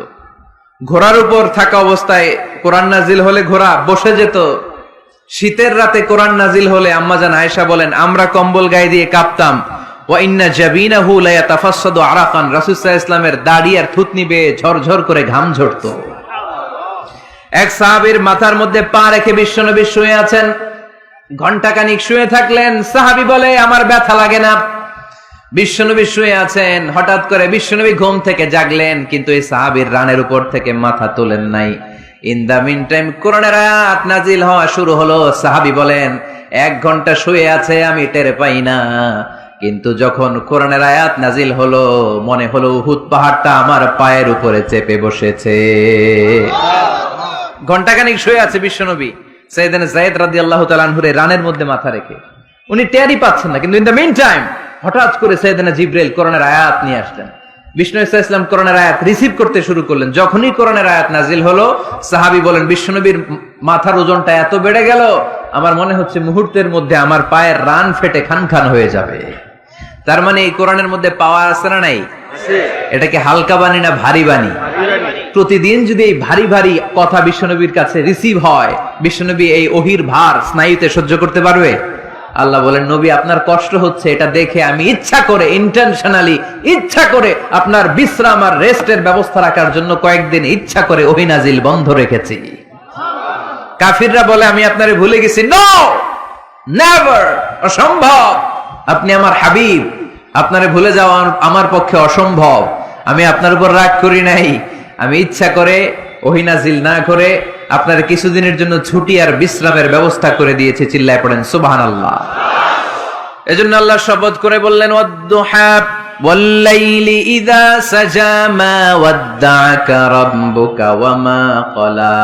ঘোড়ার উপর থাকা অবস্থায় কোরআন নাজিল হলে ঘোড়া বসে যেত। শীতের রাতে কোরআন নাজিল হলে আম্মাজান আয়েশা বলেন আমরা কম্বল গায়ে দিয়ে কাঁপতাম। ওয়া ইন্না জাবিনাহু লা ইয়াতাফাসসাদু আরাকান, রাসূল সাল্লাল্লাহু আলাইহি ওয়াসাল্লামের দাড়ি আর থুতনি বেয়ে ঝরঝর করে ঘাম ঝরতো। এক সাহাবীর মাথার মধ্যে পা রেখে বিশ্বনবী শুয়ে আছেন। ঘন্টাখানিক শুয়ে থাকলেন। সাহাবী বলে আমার ব্যথা লাগে না। বিশ্বনবী শুয়ে আছেন, হঠাৎ করে বিশ্বনবী ঘুম থেকে জাগলেন, কিন্তু এই সাহাবীর রানের উপর থেকে মাথা তোলেন নাই। ইন দা মিন টাইম কোরআনের আয়াত নাজিল হওয়া শুরু হলো। সাহাবী বলেন 1 ঘন্টা শুয়ে আছে আমি টের পাই না, কিন্তু যখন কোরআনের আয়াত নাজিল হলো মনে হলো উহুদ পাহাড়টা আমার পায়ের উপরে চেপে বসেছে। ঘন্টাখানিক শুয়ে আছে বিশ্বনবী। সাইয়েদনা যায়েদ রাদিয়াল্লাহু তাআলা আনহু রানের মধ্যে মাথা রেখে, উনি টেরই পাচ্ছেন না, কিন্তু ইন দা মিন টাইম হঠাৎ করে সাইয়েদনা জিবরাইল কোরআনের আয়াত নিয়ে আসলেন। বিষ্ণু সাল্লাল্লাহু আলাইহি ওয়াসাল্লাম কোরআনের আয়াত রিসিভ করতে শুরু করলেন। যখনই কোরআনের আয়াত নাজিল হলো সাহাবী বলেন বিশ্বনবীর মাথার ওজনটা এত বেড়ে গেল আমার মনে হচ্ছে মুহূর্তের মধ্যে আমার পায়ের রান ফেটে খান খান হয়ে যাবে। তার মানে এই কোরআনের মধ্যে পাওয়ার আছে না নাই? এটা কি হালকা বাণী না ভারী বাণী? প্রতিদিন যদি এই ভারী ভারী কথা বিশ্বনবীর কাছে রিসিভ হয়, বিশ্বনবী এই ওহির ভার স্নায়ুতে সহ্য করতে পারবে? আল্লাহ বলেন নবী আপনার কষ্ট হচ্ছে, এটা দেখে আমি ইচ্ছা করে ইন্টেনশনালি ইচ্ছা করে আপনার বিশ্রাম আর রেস্টের ব্যবস্থা রাখার জন্য কয়েকদিন ইচ্ছা করে ওহী নাজিল বন্ধ রেখেছি। কাফিররা বলে আমি আপনারে ভুলে গেছি। নো, নেভার, অসম্ভব। আপনি আমার হাবিব, আপনারে ভুলে যাওয়া আমার পক্ষে অসম্ভব। আমি আপনার উপর রাগ করি নাই, আমি ইচ্ছা করে ওহী নাজিল না করে আপনার কিছুদিনের জন্য ছুটি আর বিশ্রামের ব্যবস্থা করে দিয়েছে। চিল্লায় পড়েন সুবহানাল্লাহ। এজন্য আল্লাহ শপথ করে বললেন ওয়াদ-দুহা ওয়াল-লাইলি ইযা সাজা মা ওয়াদ্দাআকা রাব্বুকা ওয়া মা ক্বালা।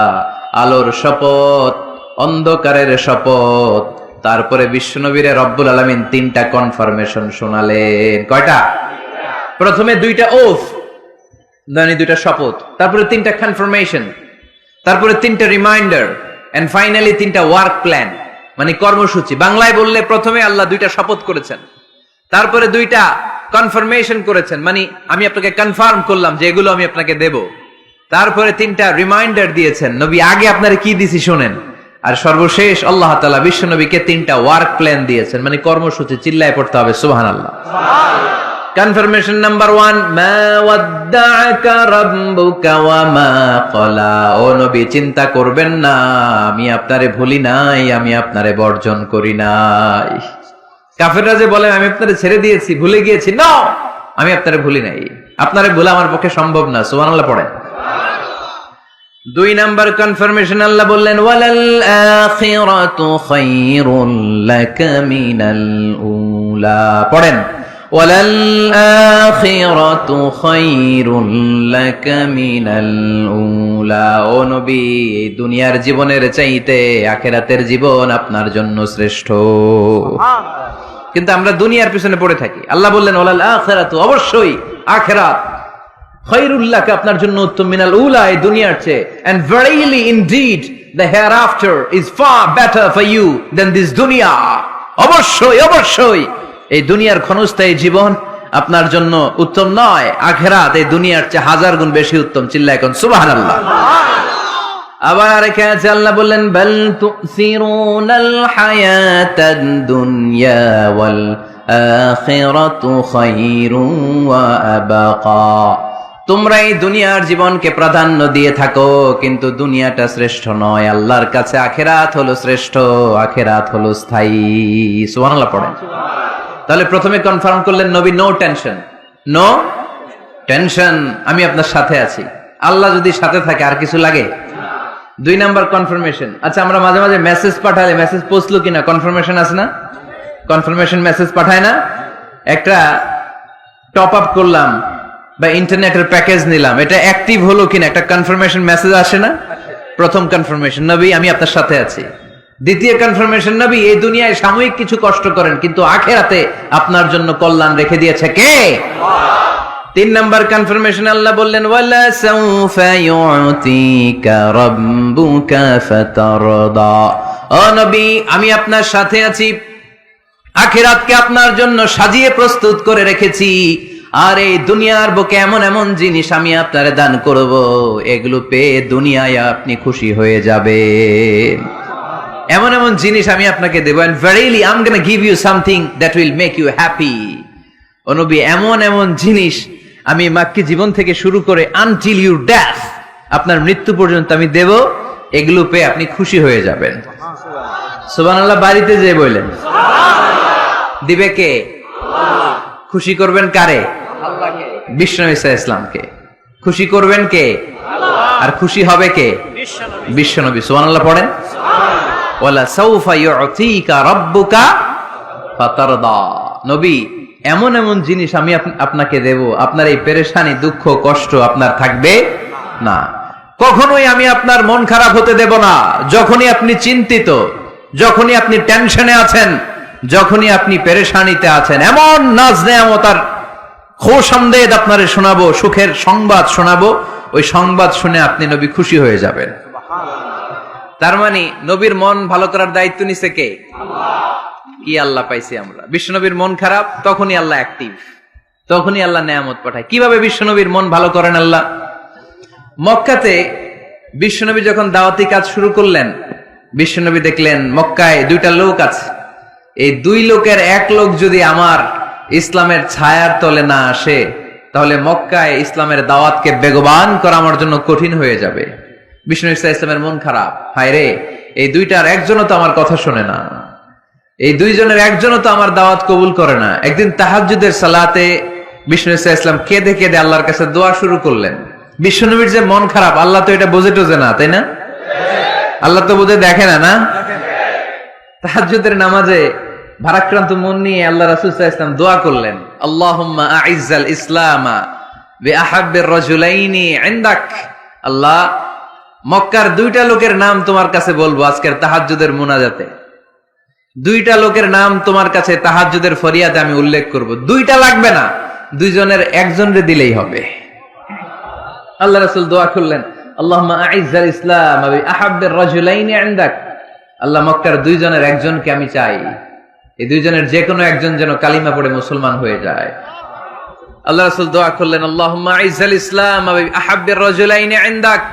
আলোর শপথ, অন্ধকারের শপথ। তারপরে বিশ্বনবীরে রব্বুল আলামিন 3টা কনফার্মেশন শোনালেন। কয়টা? প্রথমে 2টা ওথ, মানে 2টা শপথ, তারপরে 3টা কনফার্মেশন, তারপরে 3টা রিমাইন্ডার, এন্ড ফাইনালি 3টা ওয়ার্ক প্ল্যান, মানে কর্মসূচি। বাংলায় বললে প্রথমে আল্লাহ 2টা শপথ করেছেন, তারপরে 2টা কনফার্মেশন করেছেন, মানে আমি আপনাকে কনফার্ম করলাম যে এগুলো আমি আপনাকে দেব। তারপরে 3টা রিমাইন্ডার দিয়েছেন, নবী আগে আপনারা কি দিছি শোনেন। আর সর্বশেষ আল্লাহ তাআলা বিশ্ব নবীকে 3টা ওয়ার্ক প্ল্যান দিয়েছেন, মানে কর্মসূচি। চিল্লায় পড়তে হবে সুবহানাল্লাহ। কনফার্মেশন নাম্বার 1, মা ওয়াদ্দাআকা রাব্বুকা ওয়া মা ক্বালা। ও নবী চিন্তা করবেন না, আমি আপনারে ভুলি নাই, আমি আপনারে বর্জন করি নাই। কাফেররা যে বলে আমি আপনারে ছেড়ে দিয়েছি, ভুলে গিয়েছি, নো, আমি আপনারে ভুলি নাই, আপনারে ভুলা আমার পক্ষে সম্ভব না। সুবহানাল্লাহ পড়েন। 2 নাম্বার কনফার্মেশন আল্লাহ বললেন ওয়ালাল আখিরাতু খায়রুল লাকা মিনাল উলা। পড়েন ওয়ালাল আখিরাতু খায়রুল লাকা মিনাল উলা। ও নবী, এই দুনিয়ার জীবনের চাইতে আখিরাতের জীবন আপনার জন্য শ্রেষ্ঠ। কিন্তু আমরা দুনিয়ার পিছনে পড়ে থাকি। আল্লাহ বললেন ওয়ালাল আখিরাতু, অবশ্যই আখিরাত, খায়রুল লাকা, আপনার জন্য উত্তম, মিনাল উলা, এই দুনিয়ার চেয়ে, and verily indeed the hereafter is far better for you than this dunya. অবশ্যই অবশ্যই এই দুনিয়ার ক্ষণস্থায়ী জীবন আপনার জন্য উত্তম নয়, আখিরাত এই দুনিয়ার চেয়ে হাজার গুণ বেশি উত্তম। চিল্লায় এখন সুবহানাল্লাহ। আবার এখানে আল্লাহ বললেন বাল তুসিরুনাল হায়াতাদ দুনিয়া ওয়াল আখিরাতু খায়রুন ওয়া আবাকা। তোমরা এই দুনিয়ার জীবনকে প্রাধান্য দিয়ে থাকো, কিন্তু দুনিয়াটা শ্রেষ্ঠ নয়। আল্লাহর কাছে আখিরাত হলো শ্রেষ্ঠ, আখিরাত হলো স্থায়ী। সুবহানাল্লাহ পড়েন। তাহলে প্রথমে কনফার্ম করলেন নবী, নো টেনশন, নো টেনশন, আমি আপনার সাথে আছি। আল্লাহ যদি সাথে থাকে আর কিছু লাগে? 2 নাম্বার কনফার্মেশন। আচ্ছা, আমরা মাঝে মাঝে মেসেজ পাঠালে মেসেজ পৌঁছলো কিনা কনফার্মেশন আছে না? কনফার্মেশন মেসেজ পাঠায় না? একটা টপ আপ করলাম বা ইন্টারনেটের প্যাকেজ নিলাম, এটা অ্যাক্টিভ হলো কিনা একটা কনফার্মেশন মেসেজ আসে না? প্রথম কনফার্মেশন, নবী আমি আপনার সাথে আছি। দ্বিতীয় কনফার্মেশন, নবী এই দুনিয়ায় সাময়িক কিছু কষ্ট করেন, কিন্তু আখিরাতে আপনার জন্য কল্যাণ রেখে দিয়েছে কে? আল্লাহ। 3 নাম্বার কনফার্মেশন, আল্লাহ বললেন ওয়ালা সাউফা ইউতিকা রাব্বুকা ফাতারদা। ও নবী, আমি আপনার সাথে আছি, আখিরাতকে আপনার জন্য সাজিয়ে প্রস্তুত করে রেখেছি, আর এই দুনিয়ার বুকে এমন এমন জিনিস আমি আপনারে দান করব, এগুলো পেয়ে দুনিয়ায় আপনি খুশি হয়ে যাবেন। এমন এমন জিনিস আমি আপনাকে দেব, and verily I'm going to give you something that will make you happy. ও নবী, এমন এমন জিনিস আমি মাক্কি জীবন থেকে শুরু করে until your death, আপনার মৃত্যু পর্যন্ত আমি দেব, এগুলো পেয়ে আপনি খুশি হয়ে যাবেন। সুবহানাল্লাহ। বাড়িতে যে বললেন দিবে কে? আল্লাহ। খুশি করবেন কারে? আল্লাহকে। বিশ্বনবী সাল্লাল্লাহু আলাইহি ওয়াসাল্লামকে। খুশি করবেন কে? আল্লাহ। আর খুশি হবে কে? বিশ্বনবী। বিশ্বনবী। সুবহানাল্লাহ পড়েন। সুবহানাল্লাহ। ওয়ালা সাউফা ইউতিকা রাব্বুকা ফাতারদা। নবী, এমন এমন জিনিস আমি আপনাকে দেব, আপনার এই পেরেশানি, দুঃখ, কষ্ট আপনার থাকবে না। কখনোই আমি আপনার মন খারাপ হতে দেব না। যখনই আপনি চিন্তিত, যখনই আপনি টেনশনে আছেন, যখনই আপনি পেরেশানিতে আছেন, এমন নাজ নেয়ামত আর খোশামদেদ আপনারে শোনাবো, সুখের সংবাদ শোনাবো, ওই সংবাদ শুনে আপনি নবী খুশি হয়ে যাবেন। তার মানে নবীর মন ভালো করার দায়িত্ব নিছে কে? আল্লাহ। কি আল্লাহ পাইছি আমরা? বিশ্বনবীর মন খারাপ, তখনই আল্লাহ অ্যাক্টিভ, তখনই আল্লাহ নেয়ামত পাঠায়। কিভাবে বিশ্বনবীর মন ভালো করেন আল্লাহ? মক্কাতে বিশ্বনবী যখন দাওয়াতি কাজ শুরু করলেন, বিশ্বনবী দেখলেন মক্কায় 2টা লোক আছে, এই 2 লোকের এক লোক যদি আমার ইসলামের ছায়ার তলে না আসে, তাহলে মক্কায় ইসলামের দাওয়াতকে বেগবান করা আমার জন্য কঠিন হয়ে যাবে। বিষ্ণু ইসা ইসলামের মন খারাপ, হায় রে, এই 2টার একজনও তো আমার কথা শোনে না, এই 2 জনের একজনও তো আমার দাওয়াত কবুল করে না। একদিন তাহাজ্জুদের সালাতে বিষ্ণু ইসা ইসলাম কেঁদে কেঁদে আল্লাহর কাছে দোয়া শুরু করলেন। বিশ্বনবীর যে মন খারাপ, আল্লাহ তো এটা বোঝে টোঝে না, তাই না? আল্লাহ তো বোঝে দেখে না, না? তাহাজ্জুদের নামাজে ভারাক্রান্ত মন নিয়ে আল্লাহ রাসূল সাল্লাল্লাহু আলাইহি ওয়াসাল্লাম দোয়া করলেন, আল্লাহুম্মা আইজ্জাল ইসলামা বিআহাব্বির রাজুলাইনি ইনদাক। আল্লাহ, মক্কার 2টা লোকের নাম তোমার কাছে বলবো আজকের তাহাজ্জুদের মুনাজাতে। 2টা লোকের নাম তোমার কাছে তাহাজ্জুদের ফরিয়াদে আমি উল্লেখ করব। 2টা লাগবে না, 2 জনের একজনরে দিলেই হবে। আল্লাহ রাসূল দোয়া করলেন, আল্লাহুম্মা আইজ্জাল ইসলামা বিআহাব্বির রাজুলাইনি ইনদাক। আল্লাহ, মক্কার 2 জনের একজনকে আমি চাই, এই 2 জনের যে কোনো একজন যেন কালিমা পড়ে মুসলমান হয়ে যায়। আল্লাহ রাসূল দোয়া করলেন, আল্লাহুম্মা আইজ্জাল ইসলাম বিআহাব্বির রাজুলাইনি ইনদাক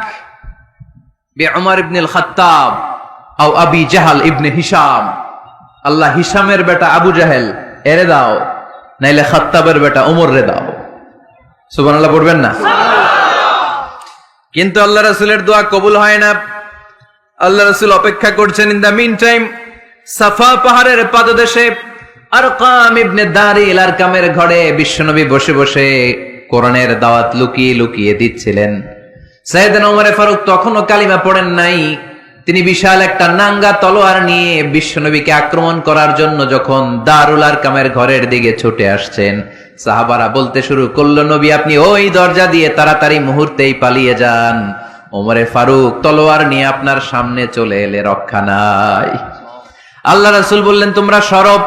বিউমর ইবনে আল খাত্তাব আও আবি জাহল ইবনে হিশাম। আল্লাহ, হিশামের বেটা আবু জাহেল এরে দাও, নাইলে খাত্তাবের বেটা ওমর রে দাও। সুবহানাল্লাহ পড়বেন না? কিন্তু আল্লাহ রাসূলের দোয়া কবুল হয় না। আল্লাহ রাসূল অপেক্ষা করছেন। ইন দা মিন টাইম সাফা পাহাড়ের পাদদেশে আরকাম ইবনে দারিল আরকামের ঘরে বিশ্বনবী বসে বসে কোরআনের দাওয়াত লুকিয়ে লুকিয়ে দিচ্ছিলেন। সাইয়েদনা ওমর ফারুক তখনও কালিমা পড়েন নাই। তিনি বিশাল একটা নাঙ্গা তলোয়ার নিয়ে বিশ্বনবীকে আক্রমণ করার জন্য যখন দারুল আরকামের ঘরের দিকে ছুটে আসছেন, সাহাবারা বলতে শুরু করলো, নবী আপনি ওই দরজা দিয়ে তাড়াতাড়ি মুহূর্তেই পালিয়ে যান। ওমরে ফারুক তলোয়ার নিয়ে আপনার সামনে চলে এলে রক্ষা নাই। আল্লাহ রাসূল বললেন, তোমরা সরব,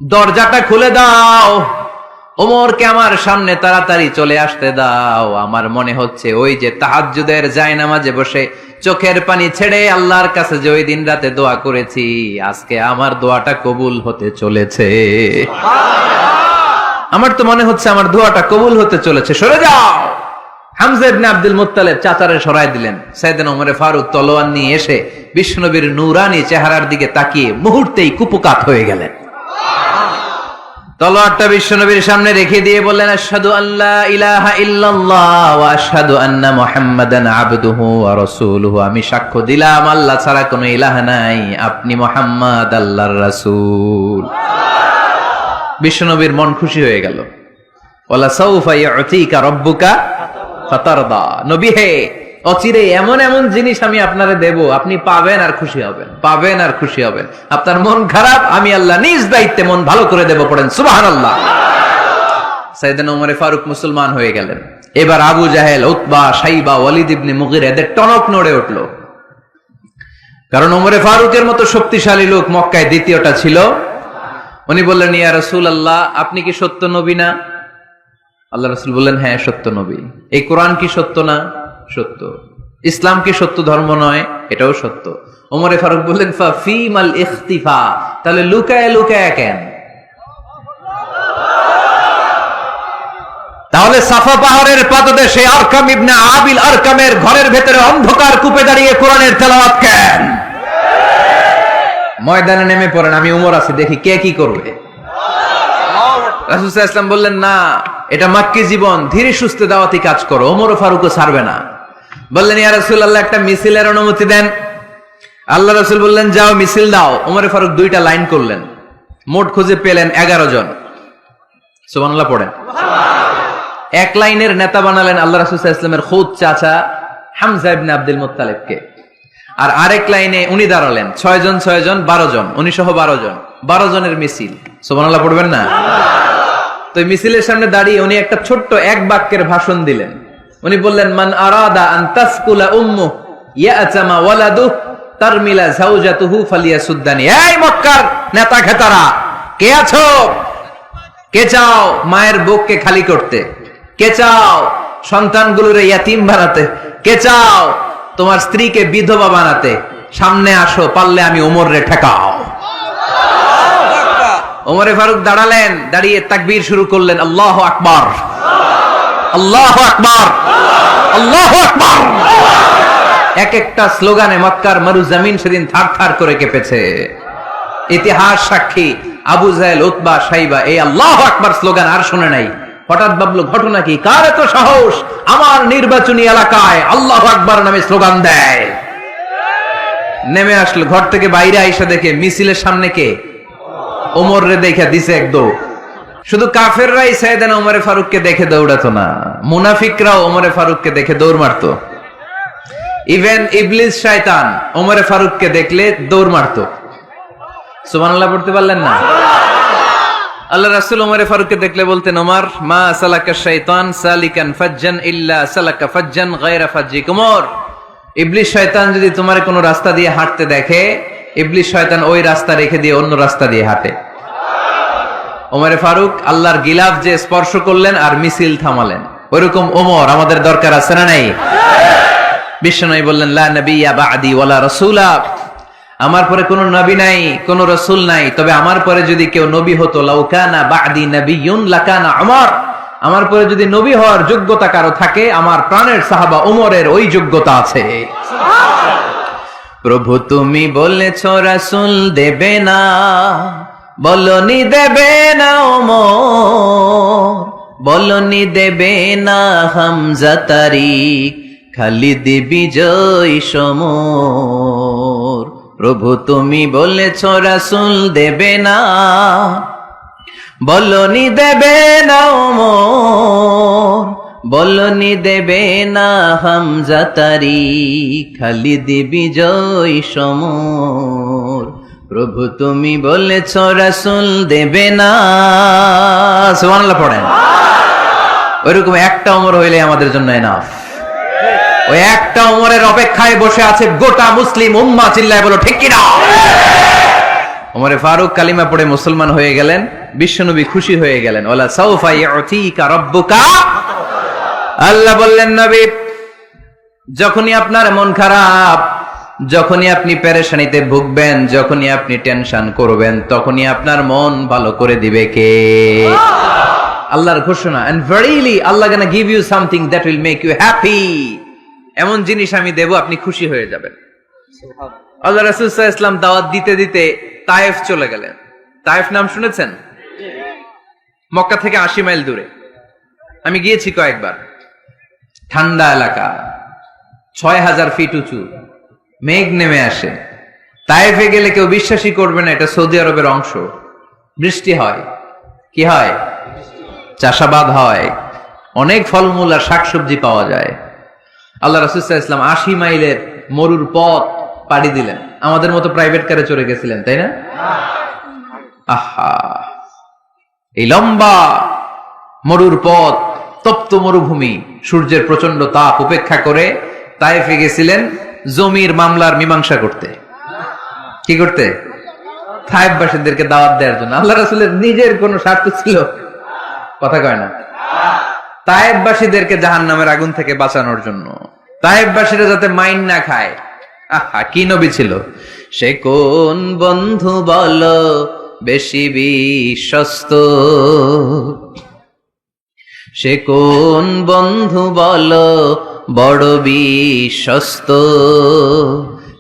দরজাটা খুলে দাও, ওমরকে আমার সামনে তাড়াতাড়ি চলে আসতে দাও। আমার মনে হচ্ছে ওই যে তাহাজ্জুদের জায়নামাজে বসে চোখের পানি ছেড়ে আল্লাহর কাছে যে ওই দিন রাতে দোয়া করেছি, আজকে আমার দোয়াটা কবুল হতে চলেছে। আমার তো মনে হচ্ছে আমার দোয়াটা কবুল হতে চলেছে, সরে যাও। হামজা ইবনে আব্দুল মুত্তালিব চাচারে সরাই দিলেন। সাইয়েদনা ওমরে ফারুক তলোয়ার নিয়ে এসে বিশ্বনবীর নূরানি চেহারার দিকে তাকিয়ে মুহূর্তেই কুপকাত হয়ে গেলেন। তলোয়ারটা বিশ্বনবীর সামনে রেখে দিয়ে বললেন, আশহাদু আল্লা ইলাহা ইল্লাল্লাহ ওয়া আশহাদু আন্না মুহাম্মাদান আবদুহু ওয়া রাসূলুহু। আমি সাক্ষ্য দিলাম আল্লাহ ছাড়া কোনো ইলাহ নাই, আপনি মুহাম্মদ আল্লাহর রাসূল। বিশ্বনবীর মন খুশি হয়ে গেল। ওয়ালা সাউফা ইউতিকা রাব্বুকা ফাতারদা। নবী হে, অচিরে এমন এমন জিনিস আমি আপনারে দেব, আপনি পাবেন আর খুশি হবেন, পাবেন আর খুশি হবেন। আপনার মন খারাপ, আমি আল্লাহ নিজ দায়িত্বে মন ভালো করে দেব। পড়েন সুবহানাল্লাহ। সাইয়েদনা ওমর ফারুক মুসলমান হয়ে গেলেন। এবার আবু জাহেল, উতবা, শাইবা, ওয়ালিদ ইবনে মুগিরা এদের টনক নড়ে উঠল। কারণ ওমর ফারুকের মতো শক্তিশালী লোক মক্কায় দ্বিতীয়টা ছিল। উনি বললেন, ইয়া রাসূলুল্লাহ, আপনি কি সত্য নবী না? আল্লাহ রাসূল বললেন, হ্যাঁ সত্য নবী। এই কোরআন কি সত্য না? সত্য। ইসলাম কি সত্য ধর্ম নয়? এটাও সত্য। ওমরে ফারুক বললেন, ফাফিমাল ইখতিফা, তাহলে লুকায় লুকায় কেন? তাহলে সাফা পাহাড়ের পাদদেশে আরকাম ইবনে আবিল আরকামের ঘরের ভেতরে অন্ধকার কূপে দাঁড়িয়ে কোরআনের তেলাওয়াত কেন? ময়দানে নেমে পড়েন, আমি উমর আছি, দেখি কে কি করবে। রাসূল সাল্লাল্লাহু আলাইহি ওয়াসাল্লাম বললেন, না, এটা মাক্কি জীবন, ধীরে সুস্থে দাওয়াতি কাজ করো। ওমর ফারুকও ছাড়বে না। বললেন, ইয়া রাসূলুল্লাহ, একটা মিছিলের অনুমতি দেন। আল্লাহ রাসূল বললেন, যাও মিছিল দাও। ওমর ফারুক দুইটা লাইন করলেন, মোট খুঁজে পেলেন 11 জন। সুবহানাল্লাহ পড়েন। এক লাইনের নেতা বানালেন আল্লাহ রাসূল সাল্লাল্লাহু আলাইহি ওয়াসাল্লামের খুদ চাচা হামজা ইবনে আব্দুল মুত্তালিবকে। আর আরেক লাইনে উনি দাঁড়ালেন 6 জন 6 জন 12 জন, উনি সহ 12 জন, 12 জনের মিছিল। সুবহানাল্লাহ পড়বেন না? তো মিছিলের সামনে দাঁড়িয়ে উনি একটা ছোট্ট এক বাক্যের ভাষণ দিলেন। উনি বললেন, মান আরাদা আন তাসকুলা উম্মু ইয়াতামা ওয়ালাদু তারমিলা যাওজাতুহু ফালিয়াসুদ্দানি। এই মক্কার নেতা খেতারা, কে আছো? কে চাও মায়ের বুককে খালি করতে? কে চাও সন্তানগুলোরে ইয়াতিম বানাতে? কে চাও তোমার স্ত্রীকে বিধবা বানাতে? সামনে আসো, পারলে আমি ওমরে ঠেকাও। ওমরে ফারুক দাঁড়ালেন, দাঁড়িয়ে তাকবীর শুরু করলেন, আল্লাহু আকবার, আল্লাহু আকবার, আল্লাহু আকবার। এক একটা স্লোগানে মক্কার মরুজমিন সেদিন থার থার করে কেঁপেছে। ইতিহাস সাক্ষী, আবু জাহেল, উতবা, শাইবা এই আল্লাহু আকবার স্লোগান আর শুনে নাই। হঠাৎ ভাবলো, ঘটনা কি? কার এত সাহস আমার নির্বাচনী এলাকায় আল্লাহু আকবার নামে স্লোগান দেয়? নেমে আসলো, ঘর থেকে বাইরে আইসা দেখে মিছিলের সামনে কে? ওমর রে দেখে দিছে এক দৌড়। শুধু কাফেররাই সাইয়েদনা ওমরে ফারুককে দেখে দৌড়াতো না, মুনাফিকরাও ওমরে ফারুককে দেখে দৌড় মারতো। ইভেন ইবলিস শয়তান ওমরে ফারুককে দেখলে দৌড় মারতো। সুবহানাল্লাহ পড়তে পারলেন না? আল্লাহ রাসূল ওমরে ফারুককে দেখলে বলতেন, ওমর মা সালাকা শাইতান সালিকান ফাজ্জান ইল্লা সালাকা ফাজ্জান গায়রা ফাজ্জিক। ওমর, ইবলিস শয়তান যদি তোমার কোনো রাস্তা দিয়ে হাঁটতে দেখে, ইবলিস শয়তান ওই রাস্তা রেখে দিয়ে অন্য রাস্তা দিয়ে হাঁটে। ওমরে ফারুক আল্লাহর গিলাফ যে স্পর্শ করলেন আর মিছিল থামালেন, ওইরকম ওমর আমাদের দরকার আছে না নাই? বিশ্বনবী বললেন, লা নাবিয়্যা বা'দি ওয়ালা রাসূলা, আমার পরে কোনো নবী নাই, কোনো রাসূল নাই, তবে আমার পরে যদি কেউ নবী হতো, লাউ কানা বা'দি নাবিয়্যুন লাকানা উমর, আমার পরে যদি নবী হওয়ার যোগ্যতা কারো থাকে, আমার প্রাণের সাহাবা ওমরের ওই যোগ্যতা আছে। প্রভু তুমি বলেছ রাসূল দেবে না, বলনি দেবে না ওমর, বলনি দেবে না হামজা তারিক, খালিদ বিজয় সমর। প্রভু তুমি বলেছ রাসূল দেবে না, বলনি দেবে না ওমর, বলনি দেবে না হামজা তারি, খালিদ বিজয় সমর। প্রভু তুমি বলেছ রাসূল দেবে না। সুবহানাল্লাহ পড়েন। ওইরকম একটা ওমর হইলে আমাদের জন্য এনাফ। ওই একটা ওমরের অপেক্ষায় বসে আছে গোটা মুসলিম উম্মাহ। চিল্লায় বলো ঠিক কিনা? ওমরে ফারুক কালিমা পড়ে মুসলমান হয়ে গেলেন, বিশ্বনবী খুশি হয়ে গেলেন। ওয়ালা সাউফা ইউতিকা রাব্বুকা, আল্লাহ বললেন নবী যখনই আপনার মন খারাপ, যখনই আপনি পেরেশানিতে ভুগবেন, যখনই আপনি টেনশন করবেন, তখনই আপনার মন ভালো করে দিবে কে? আল্লাহর ঘোষণা, and verily Allah gonna give you something that will make you happy। এমন জিনিস আমি দেব আপনি খুশি হয়ে যাবেন। আল্লাহ রাসূল সাল্লাল্লাহু আলাইহি ওয়াসাল্লাম দাওয়াত দিতে দিতে তায়েফ চলে গেলেন। তায়েফ নাম শুনেছেন? মক্কা থেকে 80 মাইল দূরে। আমি গিয়েছি কয়েকবার। ঠান্ডা এলাকা, 6000 ফিট উঁচু, মেঘ নেমে আসে। তায়েফে গেলে কেউ বিশ্বাসই করবে না এটা সৌদি আরবের অংশ। বৃষ্টি হয়, কি হয়? চাষাবাদ হয়, অনেক ফলমূল আর শাকসবজি পাওয়া যায়। আল্লাহ রাসূল সাল্লাল্লাহু আলাইহি ওয়াসাল্লাম 80 মাইলের মরুর পথ পাড়ি দিলেন। আমাদের মতো প্রাইভেট কারে চড়ে গেছিলেন, তাই না? আহা, এই লম্বা মরুর পথ, তপ্ত মরুভূমি, সূর্যের প্রচন্ড তাপ উপেক্ষা করে তায়েফে গেছিলেন জমির মামলার মীমাংসা করতে। কি করতে? তায়েফবাসীদেরকে দাওয়াত দেওয়ার জন্য। আল্লাহ রাসূলের নিজের কোনো স্বার্থ ছিল? কথা কয় না। তায়েফবাসীদেরকে জাহান্নামের আগুন থেকে বাঁচানোর জন্য, তায়েফবাসীরা যাতে মাইন না খায়। আহা, কি নবী ছিল! সে কোন বন্ধু বলো বেশি বিশ্বস্ত, সে কোন বন্ধু বলো বড় বিশ্বস্ত,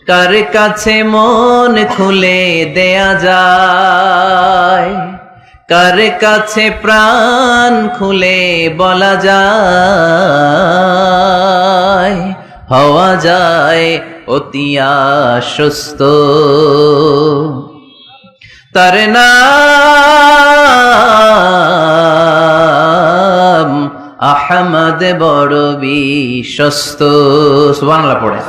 কার কাছে মন খুলে দেয়া যায়, কার কাছে প্রাণ খুলে বলা যায়, হওয়া যায় অতি আশ্বস্ত। তার নাম আহমদ বড় বিশ্বস্ত। সুবহানাল্লাহ পড়ে।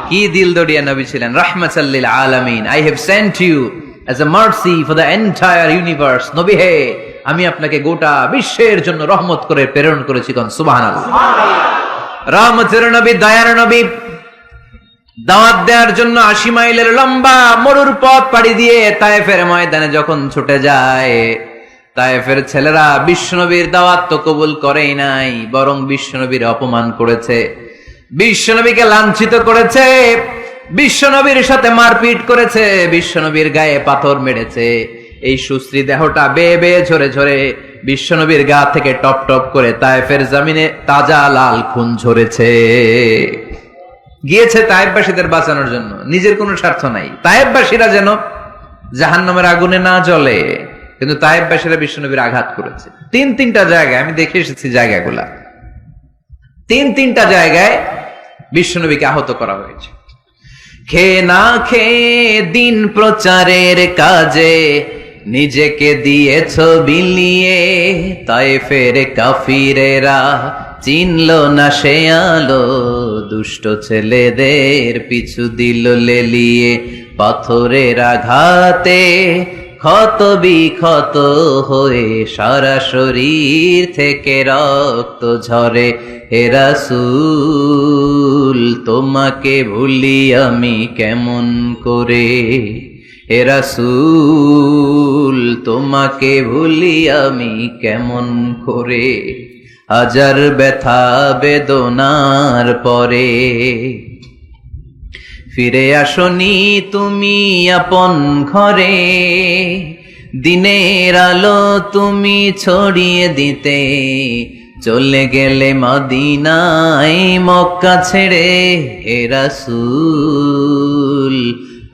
কি দিল দরিয়া নবী ছিলেন, রাহমাতাল লিল আলামিন। I have sent you as a mercy for the entire universe। নবী হে, আমি আপনাকে গোটা বিশ্বের জন্য রহমত করে প্রেরণ করেছি। কোন সুবহানাল্লাহ। রহমতের নবী, দয়ার নবী, দাওয়াত দেওয়ার জন্য 80 মাইলের লম্বা মরুর পথ পাড়ি দিয়ে তায়েফের ময়দানে যখন ছুটে যায়, তায়েফের ছেলেরা বিশ্বনবীর দাওয়াত তো কবুল করেই নাই, বরং বিশ্বনবীর অপমান করেছে, বিশ্বনবীকে লাঞ্ছিত করেছে, বিশ্বনবীর সাথে মারপিট করেছে, বিশ্বনবীর গায়ে পাথর মেরেছে। এই সুশ্রী দেহটা বেয়ে বেয়ে ঝরে ঝরে বিশ্বনবীর গা থেকে টপ টপ করে তায়েফের জমিনে তাজা লাল খুন ঝরেছে। গিয়েছে তায়েফবাসীদের বাঁচানোর জন্য, নিজের কোনো স্বার্থ নাই। তায়েফবাসীরা যেন জাহান্নামের আগুনে না জ্বলে, কিন্তু তায়েফবাসীরা বিশ্বনবীর আঘাত করেছে। তিনটা জায়গায় আমি দেখে এসেছি, জায়গাগুলা তিনটা জায়গায় বিশ্বনবীকে আহত করা হয়েছে। খেয়ে না খেয়ে দিন প্রচারের কাজে নিজেকে দিয়েছ বিলিয়ে, তায়েফের কাফিরেরা চিনল না সে আলো, দুষ্ট ছেলেদের পিছু দিল লেলিয়ে, পাথরের আঘাতে ক্ষত বিক্ষত হয়ে সারা শরীর থেকে রক্ত ঝরে। হে রাসূল তোমাকে ভুলি আমি কেমন করে, হে রাসূল তোমাকে ভুলি আমি কেমন করে, হাজার ব্যথা বেদনার পরে ফিরে আসনি তুমি আপন ঘরে, দিনের আলো তুমি ছড়িয়ে দিতে, চলে গেলে মদিনায় মক্কা ছেড়ে। হে রাসূল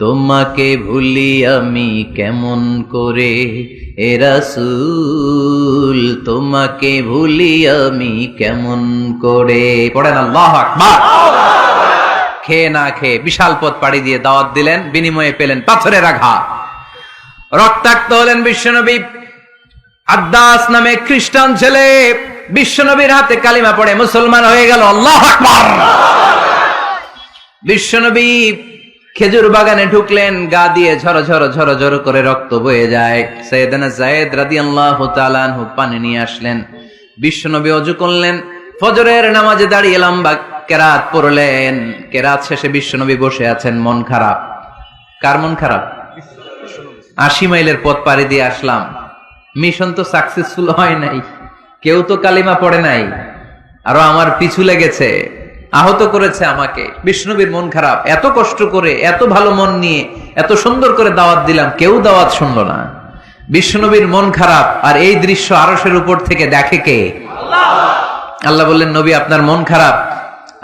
তোমাকে ভুলি আমি কেমন করে, হে রাসূল তোমাকে ভুলি আমি কেমন করে। পড়েন আল্লাহু আকবার। খেয়ে না খেয়ে বিশাল পথ পাড়ি দিয়ে দাওয়াত দিলেন, বিনিময়ে পেলেন পাথরের আঘাত, রক্তাক্ত হলেন বিশ্বনবী। আদ্দাস নামে খ্রিস্টান ছেলে বিশ্বনবীর হাতে কালিমা পড়ে মুসলমান হয়ে গেল। আল্লাহু আকবার। বিশ্বনবী খেজুর বাগানে ঢুকলেন, গা দিয়ে ঝর ঝর ঝর ঝর করে রক্ত বয়ে যায়। সাইয়েদনা যায়েদ রাদিয়াল্লাহু তাআলা আনহু পানি নিয়ে আসলেন। বিশ্বনবী ওযু করলেন, ফজরের নামাজে দাঁড়িয়ে লম্বা কেরাত পড়লেন। কেরাত শেষে বিশ্বনবী বসে আছেন, মন খারাপ। কার মন খারাপ? 80 মাইলের পথ পাড়ি দিয়ে আসলাম, মিশন তো সাকসেসফুল হয় নাই, কেউ তো কালিমা পড়ে নাই, আরো আমার পিছু লেগেছে, আহত করেছে আমাকে। বিষ্ণুবীর মন খারাপ। এত কষ্ট করে, এত ভালো মন নিয়ে, এত সুন্দর করে দাওয়াত দিলাম, কেউ দাওয়াত শুনলো না। বিষ্ণুবীর মন খারাপ। আর এই দৃশ্য আরশের উপর থেকে দেখে কে? আল্লাহ বললেন, নবী আপনার মন খারাপ,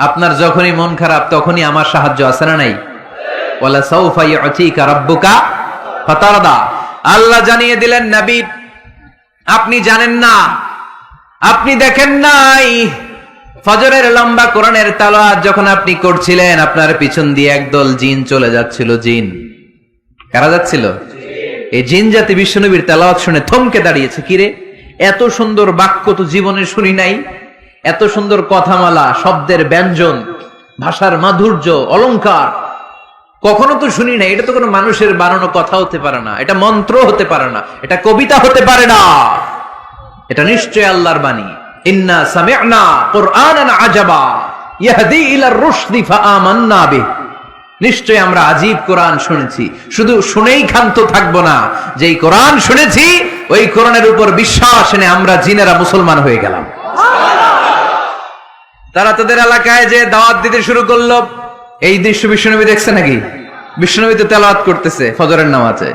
আপনার যখনই মন খারাপ তখনই আমার সাহায্য আছে না নাই? ওয়ালা সাউফা ইউতিকা রাব্বুকা ফাতারদা। আল্লাহ জানিয়ে দিলেন, নবী আপনি জানেন না, আপনি দেখেন নাই, ফজরের লম্বা কোরআনের তেলাওয়াত যখন আপনি করছিলেন, আপনার পিছন দিয়ে একদল জিন চলে যাচ্ছিল। জিন কারা যাচ্ছিল? এই জিন জাতি বিশ্বনবীর তেলাওয়াত শুনে থমকে দাঁড়িয়েছে। কিরে, এত সুন্দর বাক্য তো জীবনে শুনি নাই, এত সুন্দর কথামালা, শব্দের ব্যঞ্জন, ভাষার মাধুর্য, অলংকার কখনো তো শুনি নাই। এটা তো কোনো মানুষের বানানো কথা হতে পারে না, এটা মন্ত্র হতে পারে না, এটা কবিতা হতে পারে না, এটা নিশ্চয় আল্লাহর বাণী। ইন্না সামি'না কুরআনান আজাবা ইয়াহদি ইলার রুশদি ফাআমান্না বিহি। নিশ্চয় আমরা আজীব কোরআন শুনেছি, শুধু শুনেই ক্ষান্ত থাকবো না, যেই কোরআন শুনেছি ওই কোরআনের উপর বিশ্বাস এনে আমরা জিনেরা মুসলমান হয়ে গেলাম। তারা তাদের এলাকায় যে দাওয়াত দিতে শুরু করলো। এই দৃশ্য বিশ্বনবী দেখছে নাকি? বিশ্বনবী তো তেলাওয়াত করতেছে ফজরের নামাজে।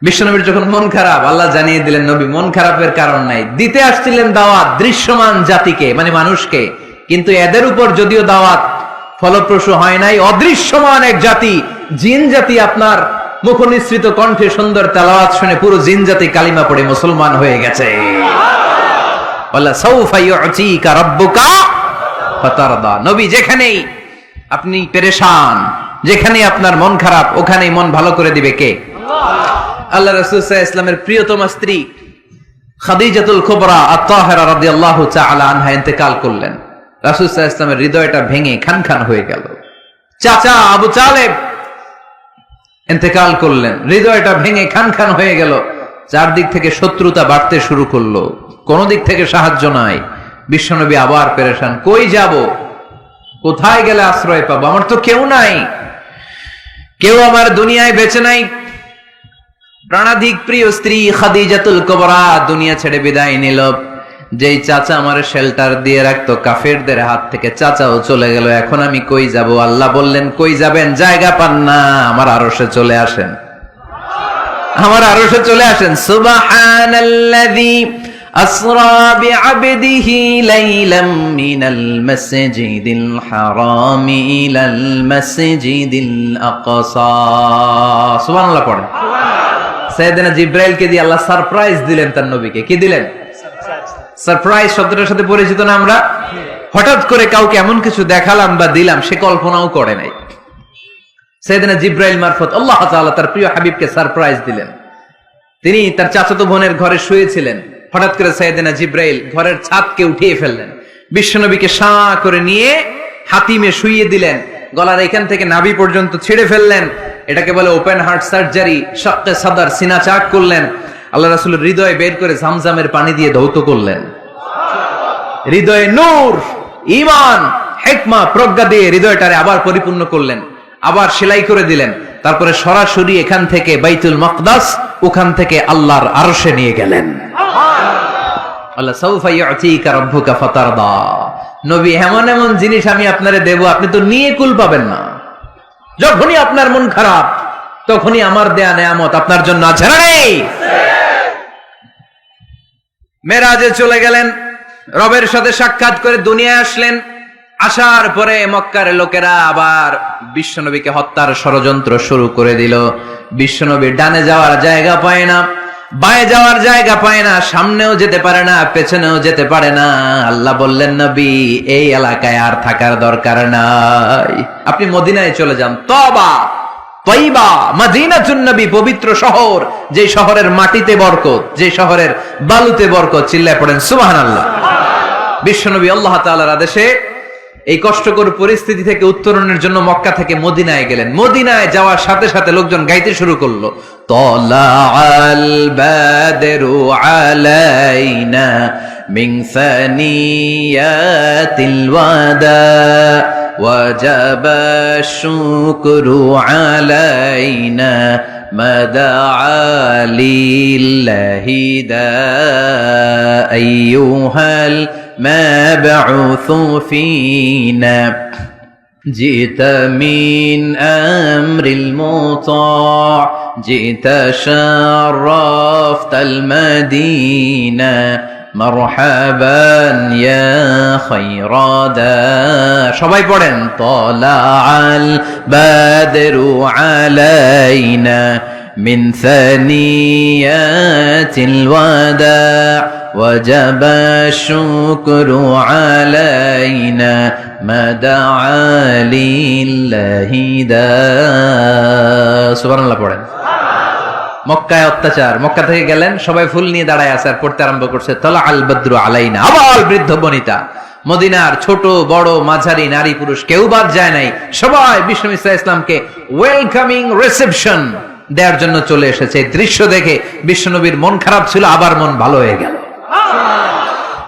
বিশ্বনবীর যখন মন খারাপ, আল্লাহ জানিয়ে দিলেন, নবী মন খারাপের কারণ নাই, দিতে আসছিলেন দাওয়াত দৃশ্যমান জাতিকে, মানে মানুষকে। কিন্তু এদের উপর যদিও দাওয়াত ফলপ্রসূ হয় নাই, অদৃশ্যমান এক জাতি, জিন জাতি আপনার মুখ নিঃসৃত কণ্ঠে সুন্দর তেলাওয়াত শুনে পুরো জিন জাতি কালিমা পড়ে মুসলমান হয়ে গেছে। ওয়ালা সাউফা ইউতিকা রাব্বুকা ফাতারদা। নবী যেখানেই আপনি পেরেশান, যেখানে আপনার মন খারাপ, ওখানেই মন ভালো করে দিবে কে? আল্লাহ রাসূল সাল্লাল্লাহু আলাইহি ওয়াসাল্লামের প্রিয়তমা স্ত্রী খাদিজাতুল কুবরা আত-তাহিরা রাদিয়াল্লাহু তাআলা আনহা ইন্তেকাল করলেন। রাসূল সাল্লাল্লাহু আলাইহি ওয়াসাল্লামের হৃদয়টা ভেঙে খান খান হয়ে গেল। চাচা আবু তালেব ইন্তেকাল করলেন, হৃদয়টা ভেঙে খান খান হয়ে গেল। চারদিক থেকে শত্রুতা বাড়তে শুরু করলো, কোন দিক থেকে সাহায্য নাই। বিশ্বনবী আবার পেরেশান, কই যাব, কোথায় গেলে আশ্রয় পাবো? আমার তো কেউ নাই, কেউ আমার দুনিয়ায় বেঁচে নাই। প্রাণাধিক প্রিয় স্ত্রী খাদিজাতুল কুবরা দুনিয়া ছেড়ে বিদায় নিল। যেই চাচা আমার শেল্টার দিয়ে রাখতো কাফেরদের হাত থেকে, চাচাও চলে গেল। এখন আমি কই যাব? আল্লাহ বললেন, কই যাবেন? জায়গা পান না, আমার আরশে চলে আসেন, আমার আরশে চলে আসেন। সুবহানাল্লাযী আসরা বিআবদিহি লাইলাম মিনাল মাসজিদিল হারামি ইলাল মাসজিদিল আকসা। সুবহানাল্লাহ পড়েন। সাইয়েদনা জিব্রাইলকে দিয়ে আল্লাহ সারপ্রাইজ দিলেন তার নবীকে। কি দিলেন? সারপ্রাইজ শব্দটার সাথে পরিচিত না আমরা? হঠাৎ করে কাউকে এমন কিছু দেখালাম বা দিলাম সে কল্পনাও করে নাই। সাইয়েদনা জিব্রাইল মারফত আল্লাহ তাআলা তার প্রিয় হাবিবকে সারপ্রাইজ দিলেন। তিনি তার চাচাতো বোনের ঘরে শুয়েছিলেন, হঠাৎ করে সাইয়েদনা জিব্রাইল ঘরের ছাদকে উঠিয়ে ফেললেন, বিশ্বনবীকে শাঁ করে নিয়ে হাতিমে শুইয়ে দিলেন, গলার এখান থেকে নাভি পর্যন্ত ছিঁড়ে ফেললেন। এটাকে বলে ওপেন হার্ট সার্জারি, শাক্কে সাদর, সিনা চাক করলেন। আল্লাহ রাসূলের হৃদয় বের করে জামজামের পানি দিয়ে ধৌত করলেন। হৃদয়ে নূর, ঈমান, হিকমা, প্রজ্ঞা দিয়ে হৃদয়টারে আবার পরিপূর্ণ করলেন, আবার সেলাই করে দিলেন। তারপরে সরাসরি এখান থেকে বাইতুল মাকদাস, ওখান থেকে আল্লাহর আরশে নিয়ে গেলেন। আল্লাহ সাউফা ইউতিকা রাব্বুকা ফাতারদা। নবী, এমন এমন জিনিস আমি আপনারে দেব, আপনি তো নিয়ে কুল পাবেন না। যখনই আপনার মন খারাপ, তখনই আমার দেয়া নেয়ামত আপনার জন্য আছে না নেই? মেরাজে চলে গেলেন, রবের সাথে সাক্ষাৎ করে দুনিয়ায় আসলেন। আসার পরে মক্কার লোকেরা আবার বিশ্বনবীকে হত্যার ষড়যন্ত্র শুরু করে দিল। বিশ্বনবী ডানে যাওয়ার জায়গা পায় না, বায়ে যাওয়ার জায়গা পায় না, সামনেও যেতে পারে না, পেছনেও যেতে পারে না। আল্লাহ বললেন, নবী এই এলাকায় আর থাকার দরকার নাই, আপনি মদিনায় চলে যান। তওবা, তয়বা, মদিনাতুন নবী, পবিত্র শহর, যে শহরের মাটিতে বরকত, যে শহরের বালুতে বরকত। চিল্লায় পড়েন সুবহানাল্লাহ। বিশ্বনবী আল্লাহ তাআলার আদেশে এই কষ্টকর পরিস্থিতি থেকে উত্তরণের জন্য মক্কা থেকে মদিনায় গেলেন। মদিনায় যাওয়ার সাথে সাথে লোকজন গাইতে শুরু করলো, তালাআল বাদরু আলাইনা মিন সানিয়াতিল ওয়াদা ওয়াজাবা শুকরু আলাইনা مدعا لله دا أيها المبعوث فينا جئت من أمر المطاع جئت شرفت المدينة مرحبا يا خير دا সবাই পড়েন طلع البدر علينا من ثنيات الوداع وجب الشكر علينا ما دعا لله دا সুবহানাল্লাহ পড়েন। মক্কায় অত্যাচার, মক্কা থেকে গেলেন, সবাই ফুল নিয়ে দাঁড়ায় আছে আর পড়তে আরম্ভ করছে তালা আল বদ্রু আলাইনা। আবার বৃদ্ধ বনিতা, মদিনার ছোট বড় মাঝারি নারী পুরুষ কেউ বাদ যায় নাই, সবাই বিষ্ণু ইসলামকে ওয়েলকামিং রিসেপশন দেওয়ার জন্য চলে এসেছে। দৃশ্য দেখে বিশ্বনবীর মন খারাপ ছিল, আবার মন ভালো হয়ে গেল।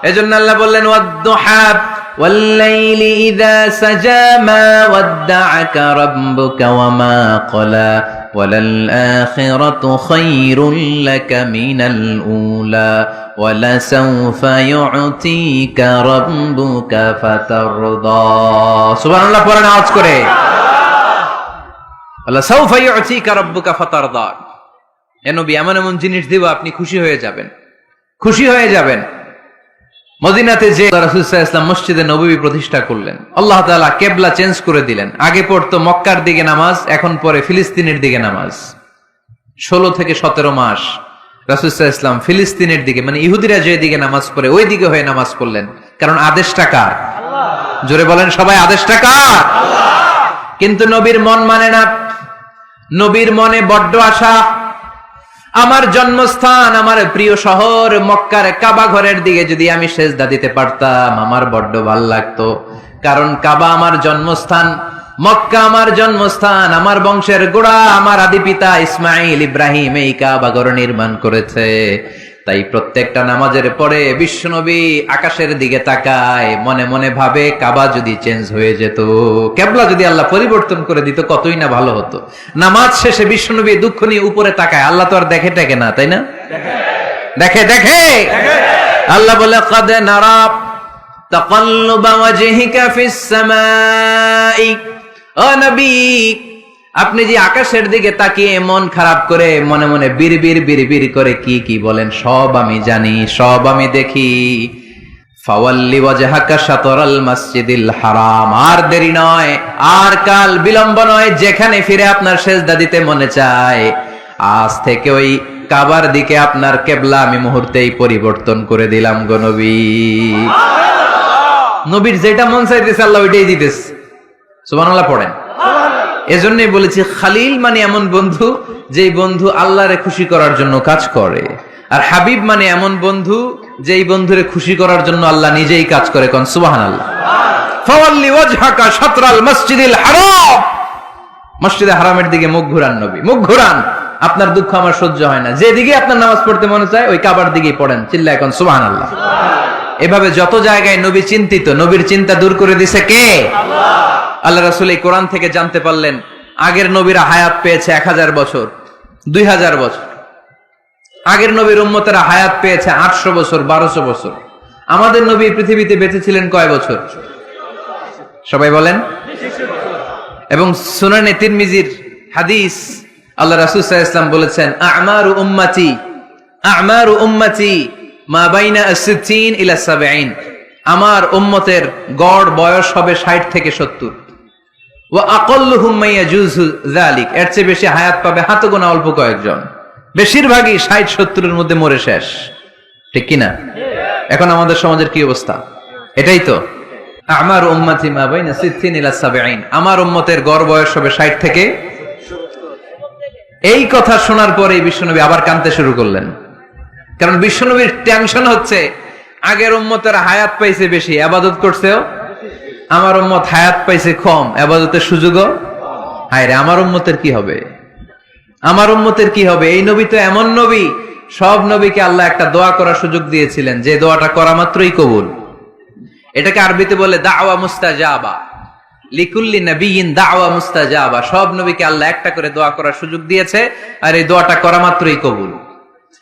এজন্য আল্লাহ বললেন ওয়াদ-দুহা ওয়াল-লাইলি ইযা সাজা মা ওয়াদ্দা'আকা রাব্বুকা ওয়া মা ক্বালা وللآخرة خير لك من الأولى ولسوف يعطيك ربك فترضى سبحان الله পড়েন আওয়াজ করে ولسوف يعطيك ربك فترضى। এ নবী এমন এমন জিনিস দিব আপনি খুশি হয়ে যাবেন, খুশি হয়ে যাবেন। মদিনাতে যে রাসূল সাল্লাল্লাহু আলাইহি ওয়াসাল্লাম মসজিদে নববী প্রতিষ্ঠা করলেন, আল্লাহ তাআলা কিবলা চেঞ্জ করে দিলেন। আগে পড়তো মক্কার দিকে নামাজ, এখন পড়ে ফিলিস্তিনের দিকে নামাজ। 16 থেকে 17 মাস রাসূল সাল্লাল্লাহু আলাইহি ওয়াসাল্লাম ফিলিস্তিনের দিকে, মানে ইহুদিরা যে দিকে নামাজ পড়ে ওই দিকে হয়ে নামাজ পড়লেন। কারণ আদেশটা কার? আল্লাহ। জোরে বলেন সবাই, আদেশটা কার? আল্লাহ। কিন্তু নবীর মন মানে না। নবীর মনে বড্ড আশা, আমার জন্মস্থান, আমার প্রিয় শহর মক্কার কাবা ঘরের দিকে যদি আমি সেজদা দিতে পারতাম আমার বড্ড ভালো লাগতো। কারণ কাবা আমার জন্মস্থান, মক্কা আমার জন্মস্থান, আমার বংশের গোড়া, আমার আদি পিতা ইসমাইল ইব্রাহিম এই কাবা ঘর নির্মাণ করেছে। তাই প্রত্যেকটা নামাজের পরে বিশ্বনবী আকাশের দিকে তাকায়, মনে মনে ভাবে কাবা যদি চেঞ্জ হয়ে যেত, কিবলা যদি আল্লাহ পরিবর্তন করে দিত কতই না ভালো হতো। নামাজ শেষে বিশ্বনবী দুঃখ নিয়ে উপরে তাকায়, আল্লাহ তো আর দেখে টেকে না, তাই না? দেখে দেখে আল্লাহ বলে কাদ নারা তাকাল্লুবা ওয়াজহিকা ফিস সামাই। ও নবী, আপনি যে আকাশের দিকে তাকিয়ে মন খারাপ করে মনে মনে বিড়বিড় করে কি কি বলেন সব আমি জানি, সব আমি দেখি। ফাওয়াল্লি ওয়াজহাকা শাতরাল মসজিদিল হারাম। আর দেরি নয়, আর কাল বিলম্ব নয়, যেখানে ফিরে আপনার সেজদা দিতে মনে চায় আজ থেকে ওই কাবার দিকে আপনার কিবলা আমি মুহূর্তেই পরিবর্তন করে দিলাম গো নবী। নবীর যেটা মন চাইতেছে আল্লাহ ওইটাই দিতেছে। সুবহানাল্লাহ পড়েন। এজন্যই বলেছি খালিল মানে এমন বন্ধু যেই বন্ধু আল্লাহরে খুশি করার জন্য কাজ করে, আর হাবিব মানে এমন বন্ধু যেই বন্ধুরে খুশি করার জন্য আল্লাহ নিজেই কাজ করে। কোন সুবহানাল্লাহ। ফাওয়াল্লি ওয়াজহাকা শাতরাল মসজিদিল হারাম। মসজিদে হারামের দিকে মুখ ঘুরান নবী, মুখ ঘুরান। আপনার দুঃখ আমার সহ্য হয় না, যেদিকে আপনার নামাজ পড়তে মনে চায় ওই কাবার দিকেই পড়েন, চিল্লায় কোন সুবহানাল্লাহ। এভাবে যত জায়গায় নবী চিন্তিত, নবীর চিন্তা দূর করে দিছে কে? আল্লাহ। আল্লাহ রাসূল এই কোরআন থেকে জানতে পারলেন আগের নবীরা হায়াত পেয়েছে 1000 বছর, 2000 বছর। আগের নবীর উম্মতেরা হায়াত পেয়েছে 800 বছর, 1200 বছর। আমাদের নবী পৃথিবীতে বেঁচে ছিলেন কয় বছর? সবাই বলেন। এবং সুনানে তিরমিজির হাদিস, আল্লাহ রাসূল সাল্লাল্লাহু আলাইহি ওয়াসাল্লাম বলেছেন আমারু উম্মতি মা বাইনা 60 ইলা 70। আমার উম্মতের গড় বয়স হবে 60 থেকে 70। ওয়া আকাল্লুহুম মা ইয়াজুজু যালিক, এর চেয়ে বেশি হায়াত পাবে হাতে গোনা অল্প কয়েকজন। বেশিরভাগই 60-70 এর মধ্যে মরে শেষ, ঠিক কি না? এখন আমাদের সমাজের কি অবস্থা? এটাই তো। আমার উম্মতি মা বাইনা 60 ইলা 70, আমার উম্মতের গড় বয়স হবে 60 থেকে। এই কথা শোনার পরে বিশ্বনবী আবার কাঁদতে শুরু করলেন। কারণ বিশ্বনবীর টেনশন হচ্ছে আগের উম্মতেরা হায়াত পাইছে বেশি, ইবাদত করছেও। আমার উম্মত হায়াত পাইছে কম, ইবাদতের সুযোগও। হায়রে আমার উম্মতের কি হবে, আমার উম্মতের কি হবে? এই নবী তো এমন নবী, সব নবীকে আল্লাহ একটা দোয়া করার সুযোগ দিয়েছিলেন, যে দোয়াটা করা মাত্রই কবুল। এটাকে আরবিতে বলে দাওয়া মুস্তাজাবা। লিকুল্লি নবিয়িন দাওয়া মুস্তাজাবা। সব নবীকে আল্লাহ একটা করে দোয়া করার সুযোগ দিয়েছে, আর এই দোয়াটা করা মাত্রই কবুল।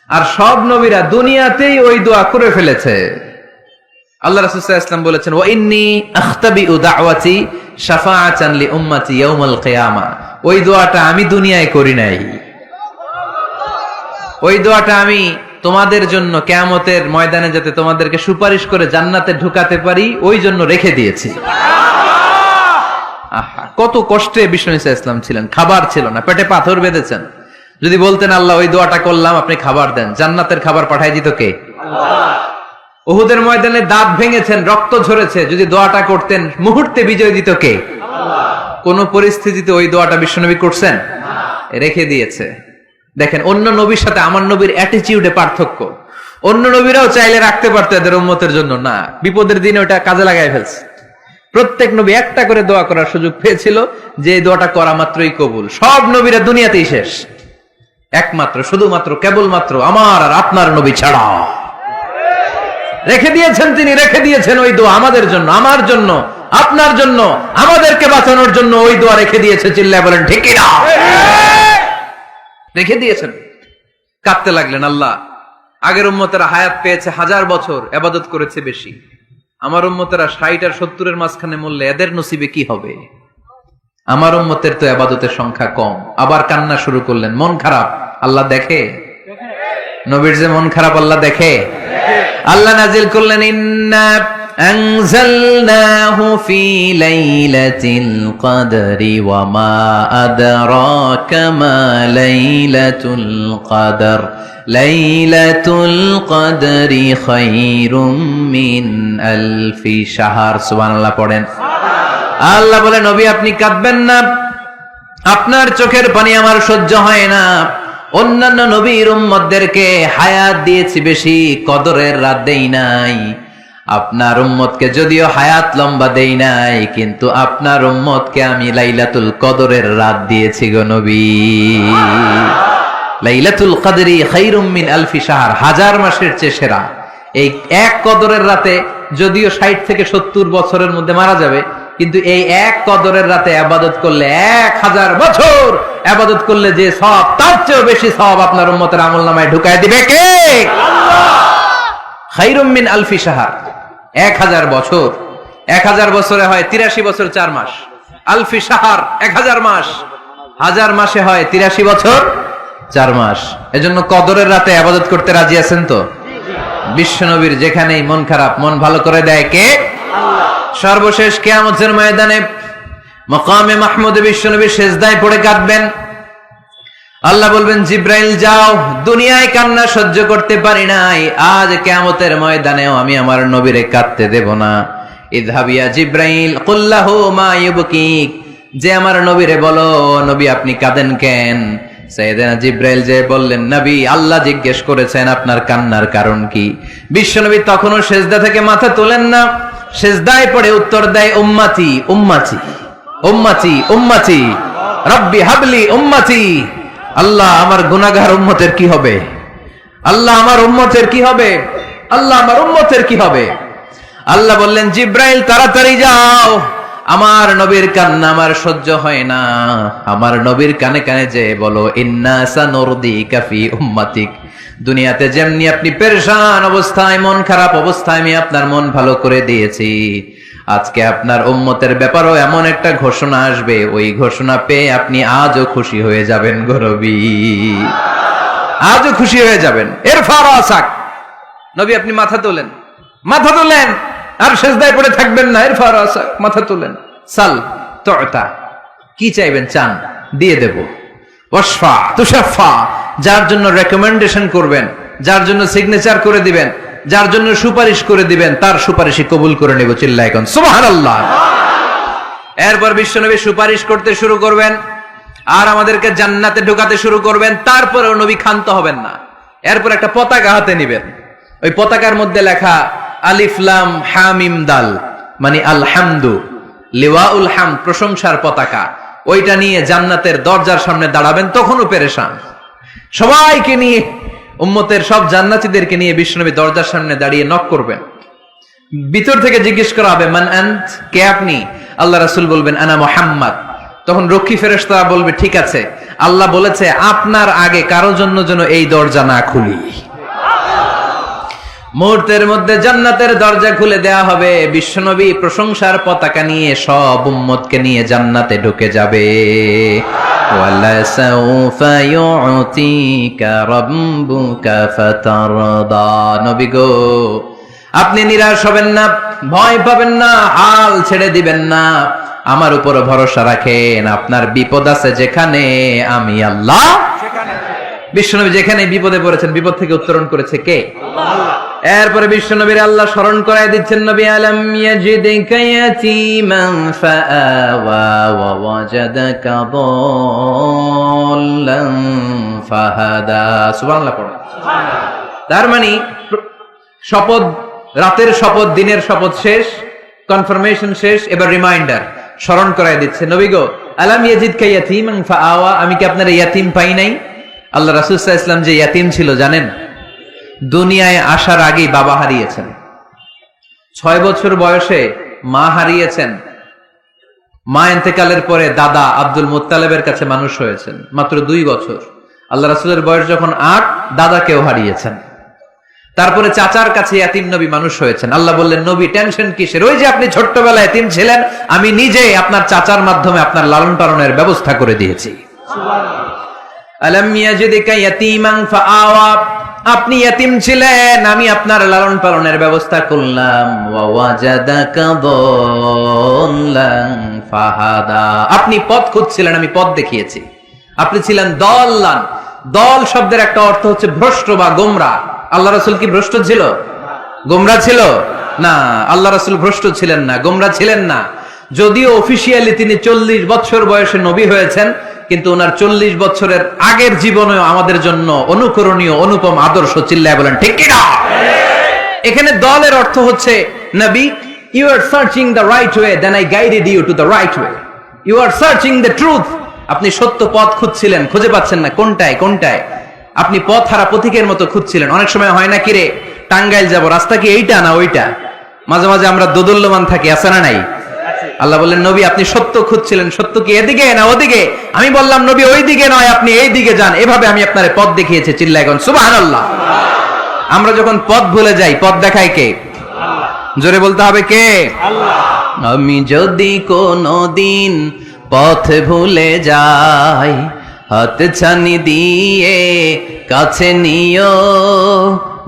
আর সব নবীরা দুনিয়াতেই ওই দোয়া করে ফেলেছে। আল্লাহ রাসূল সাল্লাল্লাহু আলাইহি ওয়াসাল্লাম বলেছেন, ওয়া ইন্নী আখতাবিউ দাওয়াতি শাফাআতান লি উম্মতি ইয়াউমাল কিয়ামা। ওই দোয়াটা আমি দুনিয়ায় করি নাই, ওই দোয়াটা আমি তোমাদের জন্য কিয়ামতের ময়দানে যাতে তোমাদেরকে সুপারিশ করে জান্নাতে ঢুকাতে পারি, ওই জন্য রেখে দিয়েছি। আহা, কত কষ্টে বিষ্ণু ঈসা ইসলাম ছিলেন, খাবার ছিল না, পেটে পাথর বেঁধেছেন। যদি বলতেন আল্লাহ ওই দোয়াটা করলাম, আপনি খাবার দেন, জান্নাতের খাবার পাঠাই দিত কে? আল্লাহ। উহুদের ময়দানে দাঁত ভেঙেছেন, রক্ত ঝরেছে, যদি দোয়াটা করতেন মুহূর্তে বিজয় দিত কে? আল্লাহ। কোন পরিস্থিতিতে ওই দোয়াটা বিশ্বনবী করছেন? রেখে দিয়েছে। দেখেন, অন্য নবীর সাথে আমার নবীর অ্যাটিটিউডে পার্থক্য। অন্য নবীরাও চাইলে রাখতে পারতো এদের উম্মতের জন্য, না, বিপদের দিনে ওটা কাজে লাগাই ফেলছে। প্রত্যেক নবী একটা করে দোয়া করার সুযোগ পেয়েছিল, যে দোয়াটা করা মাত্রই কবুল। সব নবীরা দুনিয়াতেই শেষ, একমাত্র শুধুমাত্র কেবলমাত্র আমার আর আপনার নবী ছাড়া রেখে দিয়েছেন তিনি, রেখে দিয়েছেন ওই দোয়া আমাদের জন্য, আমার জন্য, আপনার জন্য, আমাদেরকে বাঁচানোর জন্য ওই দোয়া রেখে দিয়েছে। চিল্লায় বলেন ঠিক কি না? রেখে দিয়েছেন। কাঁদতে লাগলেন, আল্লাহ আগের উম্মতেরা হায়াত পেয়েছে 1000 বছর, ইবাদত করেছে বেশি, আমার উম্মতেরা 60 আর 70 এর মাঝখানে মরলে এদের নসিবে কি হবে? আমার উম্মতের তো ইবাদতের সংখ্যা কম। আবার কান্না শুরু করলেন, মন খারাপ। আল্লাহ দেখে, নবীর যে মন খারাপ আল্লাহ দেখে। আল্লাহ নাজিল করলেন, ইন্না আনজালনাহু ফি লাইলাতিল কদরি ওয়া মা আদরাকা মা লাইলাতুল কদর লাইলাতুল কদরি খায়রুম মিন আলফি শাহর। সুবহানাল্লাহ পড়েন। আল্লাহ বলে, নবী আপনি কাঁদবেন না, আপনার চোখের পানি আমার সহ্য হয় না। অন্যান্য নবীর উম্মতদেরকে হায়াত দিয়েছি বেশি, কদরের রাত দেই নাই। আপনার উম্মতকে যদিও হায়াত লম্বা দেই নাই, কিন্তু আপনার উম্মতকে আমি লাইলাতুল কদরের রাত দিয়েছি গো নবী। লাইলাতুল কদরি খায়রুম মিন আলফি শাহর, 1000 মাসের চেয়ে সেরা। এই এক কদরের রাতে যদিও 60 থেকে 70 বছরের মধ্যে মারা যাবে, কিন্তু এই এক কদরের রাতে ইবাদত করলে 1000 বছর ইবাদত করলে যে সওয়াব, তার চেয়েও বেশি সওয়াব আপনার উম্মতের আমলনামায় ঢুকায় দিবে কে? আল্লাহ। খায়রুম মিন আলফি শাহর, 1000 বছর। 1000 বছরে হয় 83 বছর 4 মাস। আলফি শাহর 1000 মাস, 1000 মাসে হয় 83 বছর 4 মাস। এজন্য কদরের রাতে ইবাদত করতে রাজি আছেন তো? বিশ্বনবীর যেখানেই মন খারাপ, মন ভালো করে দেয় কে? আল্লাহ। সর্বশেষ কিয়ামতের ময়দানে মাকামে মাহমুদে বিশ্বনবী সিজদায় পড়ে কাঁদবেন। আল্লাহ বলবেন, জিব্রাইল যাও, দুনিয়ায় কান্না সহ্য করতে পারি নাই, আজ কিয়ামতের ময়দানেও আমি আমার নবীরে কাঁদতে দেব না। ইযহাব ইয়া জিব্রাইল কুল্লাহু মা ইউবকিক, যে আমার নবীরে বলো, নবী আপনি কাঁদেন কেন? সাইয়েদনা জিব্রাইল যে বললেন, নবী আল্লাহ জিজ্ঞেস করেছেন আপনার কান্নার কারণ কি। বিশ্বনবী তখনও সিজদা থেকে মাথা তোলেন না, সিজদায় পড়ে উত্তর দেয়, উম্মতি উম্মতি উম্মতি উম্মতি রব্বি হাবলি উম্মতি। আল্লাহ আমার গুনাহগার উম্মতের কি হবে? আল্লাহ আমার উম্মতের কি হবে? আল্লাহ আমার উম্মতের কি হবে? আল্লাহ বললেন, জিব্রাইল তাড়াতাড়ি যাও, আমার নবীর কান্না আমার সহ্য হয় না, আমার নবীর কানে কানে যে বলো, ইন্না সানুরদিকা ফি উম্মাতিক, দুনিয়াতে যেমনি আপনি পেরেশান অবস্থায়, মন খারাপ অবস্থায় আমি আপনার মন ভালো করে দিয়েছি, আজকে আপনার উম্মতের ব্যাপারও এমন একটা ঘোষণা আসবে, ওই ঘোষণা পেয়ে আপনি আজও খুশি হয়ে যাবেন গো নবী, আজও খুশি হয়ে যাবেন। ইরফা রাসাক, নবী আপনি মাথা তোলেন, মাথা তোলেন, আর সিজদায় পড়ে থাকবেন না। ইরফা রাসাক, মাথা তোলেন। সাল তুতা, কি চাইবেন চান, দিয়ে দেব। ওয়াশফা তুশাফা, যার জন্য রেকমেন্ডেশন করবেন, যার জন্য সিগনেচার করে দিবেন, যার জন্য সুপারিশ করে দিবেন, তার সুপারিশই কবুল করে নেব। চিল্লায় এখন সুবহানাল্লাহ। এরপর বিশ্বনবী সুপারিশ করতে শুরু করবেন, আর আমাদেরকে জান্নাতে ঢোকাতে শুরু করবেন। তারপরেও নবী ক্ষান্ত হবেন না। এরপর একটা পতাকা হাতে নিবেন, ওই পতাকার মধ্যে লেখা আলিফ লাম হা মিম দাল মানে আলহামদু, লিওয়াউল হামদ প্রশংসার পতাকা, ওইটা নিয়ে জান্নাতের দরজার সামনে দাঁড়াবেন, তখনও পেরেশান। সবাইকে নিয়ে, উম্মতের সব জান্নাতীদেরকে নিয়ে বিশ্বনবী দরজার সামনে দাঁড়িয়ে নক করবেন। ভিতর থেকে জিজ্ঞেস করা হবে, মান আন্ত, কে আপনি? আল্লাহ রাসূল বলবেন, আনা মুহাম্মদ। তখন রক্ষী ফেরেশতারা বলবে, ঠিক আছে, আল্লাহ বলেছে আপনার আগে কারো জন্য যেন এই দরজা না খুলি। মুহূর্তের মধ্যে জান্নাতের দরজা খুলে দেয়া হবে, বিশ্বনবী প্রশংসার পতাকা নিয়ে সব উম্মতকে নিয়ে জান্নাতে ঢুকে যাবে। ওয়ালা সাউফা ইউতিকা রাব্বুকা ফাতারদা। নবী গো, আপনি নিরাশ হবেন না, ভয় পাবেন না, হাল ছেড়ে দিবেন না, আমার উপর ভরসা রাখেন। আপনার বিপদ আছে যেখানে, আমি আল্লাহ সেখানে। বিশ্বনবী যেখানে বিপদে পড়েছেন, বিপদ থেকে উত্তরণ করেছে কে? আল্লাহ। এরপরে বিশ্বনবীর আল্লাহ স্মরণ করায় দিচ্ছেন, নবী আলাম ইয়াজিদিকা ইয়াতীমান ফাআওয়া ওয়া ওয়াজাদাকা দাল্লান ফাহাদা। সুবহানাল্লাহ পড়ো। সুবহানাল্লাহ। তার মানে শপথ, রাতের শপথ, দিনের শপথ শেষ, কনফার্মেশন শেষ, এবার রিমাইন্ডার, স্মরণ করায় দিচ্ছে, নবী গো, আলাম ইয়াজিদকা ইয়াতীমান ফাআওয়া, আমি কি আপনার ইয়াতীম পাই নাই? আল্লাহ রাসূল সাল্লাল্লাহু আলাইহি ওয়াসাল্লাম যে ইয়াতীম ছিল জানেন? দুনিয়ায় আসার আগেই বাবা হারিয়েছেন, 6 বছর বয়সে মা হারিয়েছেন, মা ইন্তেকালের পরে দাদা আব্দুল মুত্তালিবের কাছে মানুষ হয়েছেন মাত্র 2 বছর। আল্লাহ রাসূলের বয়স যখন 8, দাদাকেও হারিয়েছেন। তারপরে চাচার কাছে ইয়াতীম নবী মানুষ হয়েছেন। আল্লাহ বললেন, নবী টেনশন কিসের? ওই যে আপনি ছোট্টবেলায় ইয়াতীম ছিলেন, আমি নিজে আপনার চাচার মাধ্যমে আপনার লালন পালনের ব্যবস্থা করে দিয়েছি। সুবহানাল্লাহ। আলাম ইয়াজিদিকা ইয়াতীমান ফাআওয়া, আপনি ইয়াতীম ছিলেন, আমি আপনার লালন পালনের ব্যবস্থা করলাম। ওয়া ওয়াজাদাকা দাল্লান ফাহাদা, আপনি পথ খুঁজছিলেন, আমি পথ দেখিয়েছি। আপনি ছিলেন দল্লান, দল শব্দের একটা অর্থ হচ্ছে ভ্রষ্ট বা গোমরা। আল্লাহ রাসূল কি ভ্রষ্ট ছিল? গোমরা ছিল না। আল্লাহ রাসূল ভ্রষ্ট ছিলেন না, গোমরা ছিলেন না। যদিও অফিসিয়ালি তিনি 40 বছর বয়সে নবী হয়েছেন, কিন্তু ওনার 40 বছরের আগের জীবনেও আমাদের জন্য অনুকরণীয় অনুপম আদর্শ। চিল্লায় বলেন ঠিক কিনা? এখানে দলের অর্থ হচ্ছে, নবী, you are searching the right way, then I guided you to the right way. You are searching the truth, আপনি সত্য পথ খুঁজছিলেন, খুঁজে পাচ্ছেন না, কোনটায় কোনটায়, আপনি পথ হারা পথিকের মতো খুঁজছিলেন। অনেক সময় হয় না, কিরে টাঙ্গাইল যাব, রাস্তা কি এইটা না ওইটা? মাঝে মাঝে আমরা দোদুল্যমান থাকি, আছে না নাই? আল্লাহ বললেন, নবী আপনি সত্য খুঁজছিলেন, সত্য কি এদিকে না ওদিকে? আমি বললাম, নবী ওই দিকে নয়, আপনি এই দিকে যান, এভাবে আমি আপনার পথ দেখিয়েছি। চিল্লায় এখন সুবহানাল্লাহ। আমরা যখন পথ ভুলে যাই, পথ দেখায় কে? আল্লাহ। জোরে বলতে হবে, কে? আল্লাহ। আমি যদি কোনদিন পথ ভুলে যাই, হাত ছানি দিয়ে কাছে নিও,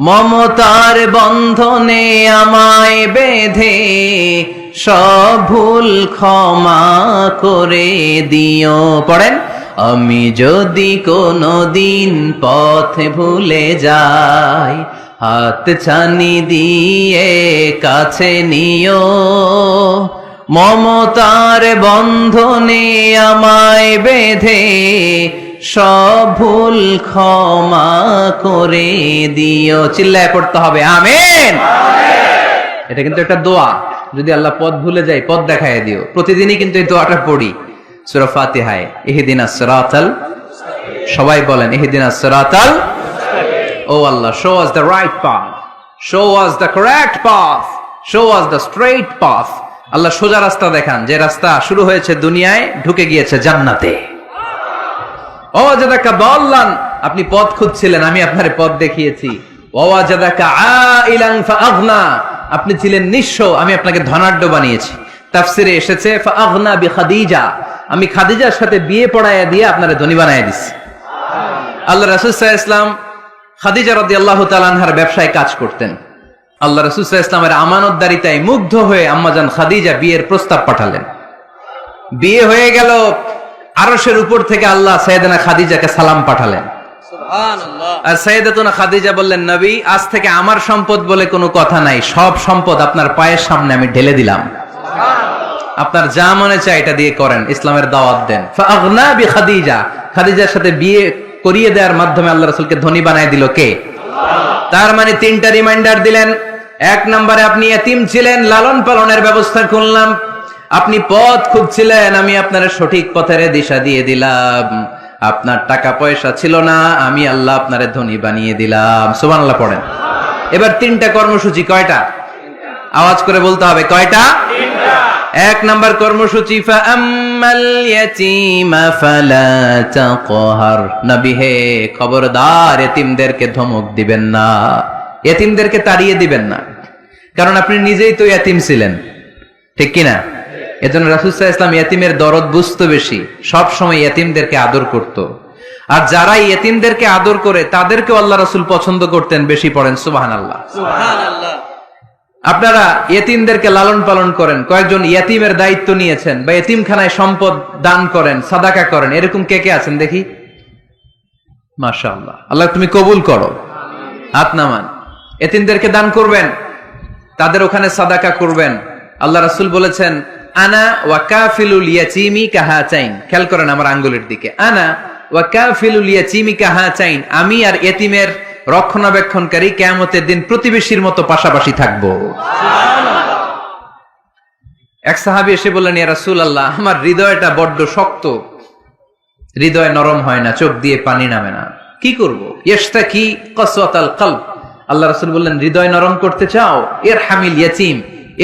মমতার বন্ধনে আমায় বেঁধে সব ভুল ক্ষমা করে দিও। পড়েন, আমি যদি কোনদিন পথ ভুলে যাই, হাত ছানি দিয়ে কাছে নিও, মমতার বন্ধনে আমায় বেঁধে সব ভুল ক্ষমা করে দিও। চিল্লায় পড়তে হবে আমিন। এটা কিন্তু একটা দোয়া, যদি আল্লাহ পথ ভুলে যায় পথ দেখায় দিও। প্রতিদিনই কিন্তু এই দোয়াটা পড়ি সূরা ফাতিহায়, ইহদিনাস সিরাতাল, সবাই বলেন ইহদিনাস সিরাতাল। ও আল্লাহ, show us the right path, show us the correct path, show us the straight path। আল্লাহ সোজা রাস্তা দেখান, যে রাস্তা শুরু হয়েছে দুনিয়ায়, ঢুকে গিয়েছে জান্নাতে। ওয়াজাদাকা দাল্লান, আপনি পথ খুঁজছিলেন, আমি আপনারে পথ দেখিয়েছি। ওয়াজাদাকা আইলান ফাআগনা, আপনি ছিলেন নিঃস্ব, আমি আপনাকে ধনাঢ্য বানিয়েছি। তাফসিরে এসেছে ফাআগনা বিখাদিজা, আমি খাদিজার সাথে বিয়ে পড়ায়া দিয়ে আপনারে ধনী বানায়া দিছি। আল্লাহ রাসূল সাল্লাল্লাহু আলাইহি ওয়াসাল্লাম খাদিজা রাদিয়াল্লাহু তাআলা আনহার ব্যবসায় কাজ করতেন। আল্লাহ রাসূল সাল্লাল্লাহু আলাইহি ওয়াসাল্লামের আমানতদারিতায় মুগ্ধ হয়ে আম্মাজান খাদিজা বিয়ের প্রস্তাব পাঠালেন। বিয়ে হয়ে গেল, আরশের উপর থেকে আল্লাহ সাইয়েদানা খাদিজাকে সালাম পাঠালেন। সুবহানাল্লাহ। আর সাইয়েদাতুনা খাদিজা বললেন, নবী, আজ থেকে আমার সম্পদ বলে কোনো কথা নাই, সব সম্পদ আপনার পায়ের সামনে আমি ঢেলে দিলাম। সুবহানাল্লাহ। আপনার যা মনে চায় এটা দিয়ে করেন, ইসলামের দাওয়াত দেন। ফাআগনা বিখাদিজা, খাদিজার সাথে বিয়ে করিয়ে দেওয়ার মাধ্যমে আল্লাহ রাসূলকে ধনী বানায় দিল কে? আল্লাহ। তার মানে 3টা রিমাইন্ডার দিলেন। এক নম্বরে আপনি এতিম ছিলেন, লালন পালনের ব্যবস্থা করলাম। আপনি পথ খুঁজছিলেন, আমি আপনার সঠিক পথের দিশা দিয়ে দিলাম। আপনার টাকা পয়সা ছিল না, আমি আল্লাহ আপনারে ধনী বানিয়ে দিলাম। সুবহানাল্লাহ পড়েন। এবার 3টা কর্মসূচি। কয়টা? আওয়াজ করে বলতে হবে, কয়টা? 3টা। এক নাম্বার কর্মসূচি, ফাআম্মাল ইয়াতীমা ফালা তাকহার। নবী হে, খবরদার এতিমদেরকে ধমক দিবেন না, এতিমদেরকে তাড়িয়ে দিবেন না, কারণ আপনি নিজেই তো এতিম ছিলেন, ঠিক কিনা? এজন্য রাসূল সাল্লাল্লাহু আলাইহি ওয়াসাল্লাম এতিমের দরদ বুঝতো বেশি, সব সময় এতিমদেরকে আদর করত। আর যারা এতিমদেরকে আদর করে তাদেরকেও আল্লাহ রাসূল পছন্দ করতেন বেশি। পড়েন সুবহানাল্লাহ। সুবহানাল্লাহ। আপনারা এতিমদেরকে লালন পালন করেন, কয়েকজন এতিমের দায়িত্ব নিয়েছেন, বা এতিমখানায় সম্পদ দান করেন, সাদাকা করেন, এরকম কে কে আছেন দেখি? মাশাআল্লাহ, আল্লাহ তুমি কবুল করো। হাত নামান। এতিমদেরকে দান করবেন, তাদের ওখানে সাদাকা করবেন। আল্লাহ রাসূল বলেছেন, আনা ওয়া কাফিলুল ইয়াতীমি কাহাতাইন। খেয়াল করেন আমার আঙ্গুলের দিকে, আনা ওয়া কাফিলুল ইয়াতীমি কাহাতাইন। আমি আর এতিমের রক্ষণাবেক্ষণকারী কিয়ামতের দিন প্রতিবেশীর মতো পাশাপাশি থাকবো। এক সাহাবী এসে বললেন, ইয়া রাসূলুল্লাহ, আমার হৃদয়টা বড্ড শক্ত, হৃদয় নরম হয় না, চোখ দিয়ে পানি নামে না, কি করব? ইশতাকি কসওয়াতাল কলব। আল্লাহ রাসূল বললেন, হৃদয় নরম করতে চাও? ইরহামিল ইয়াতীম,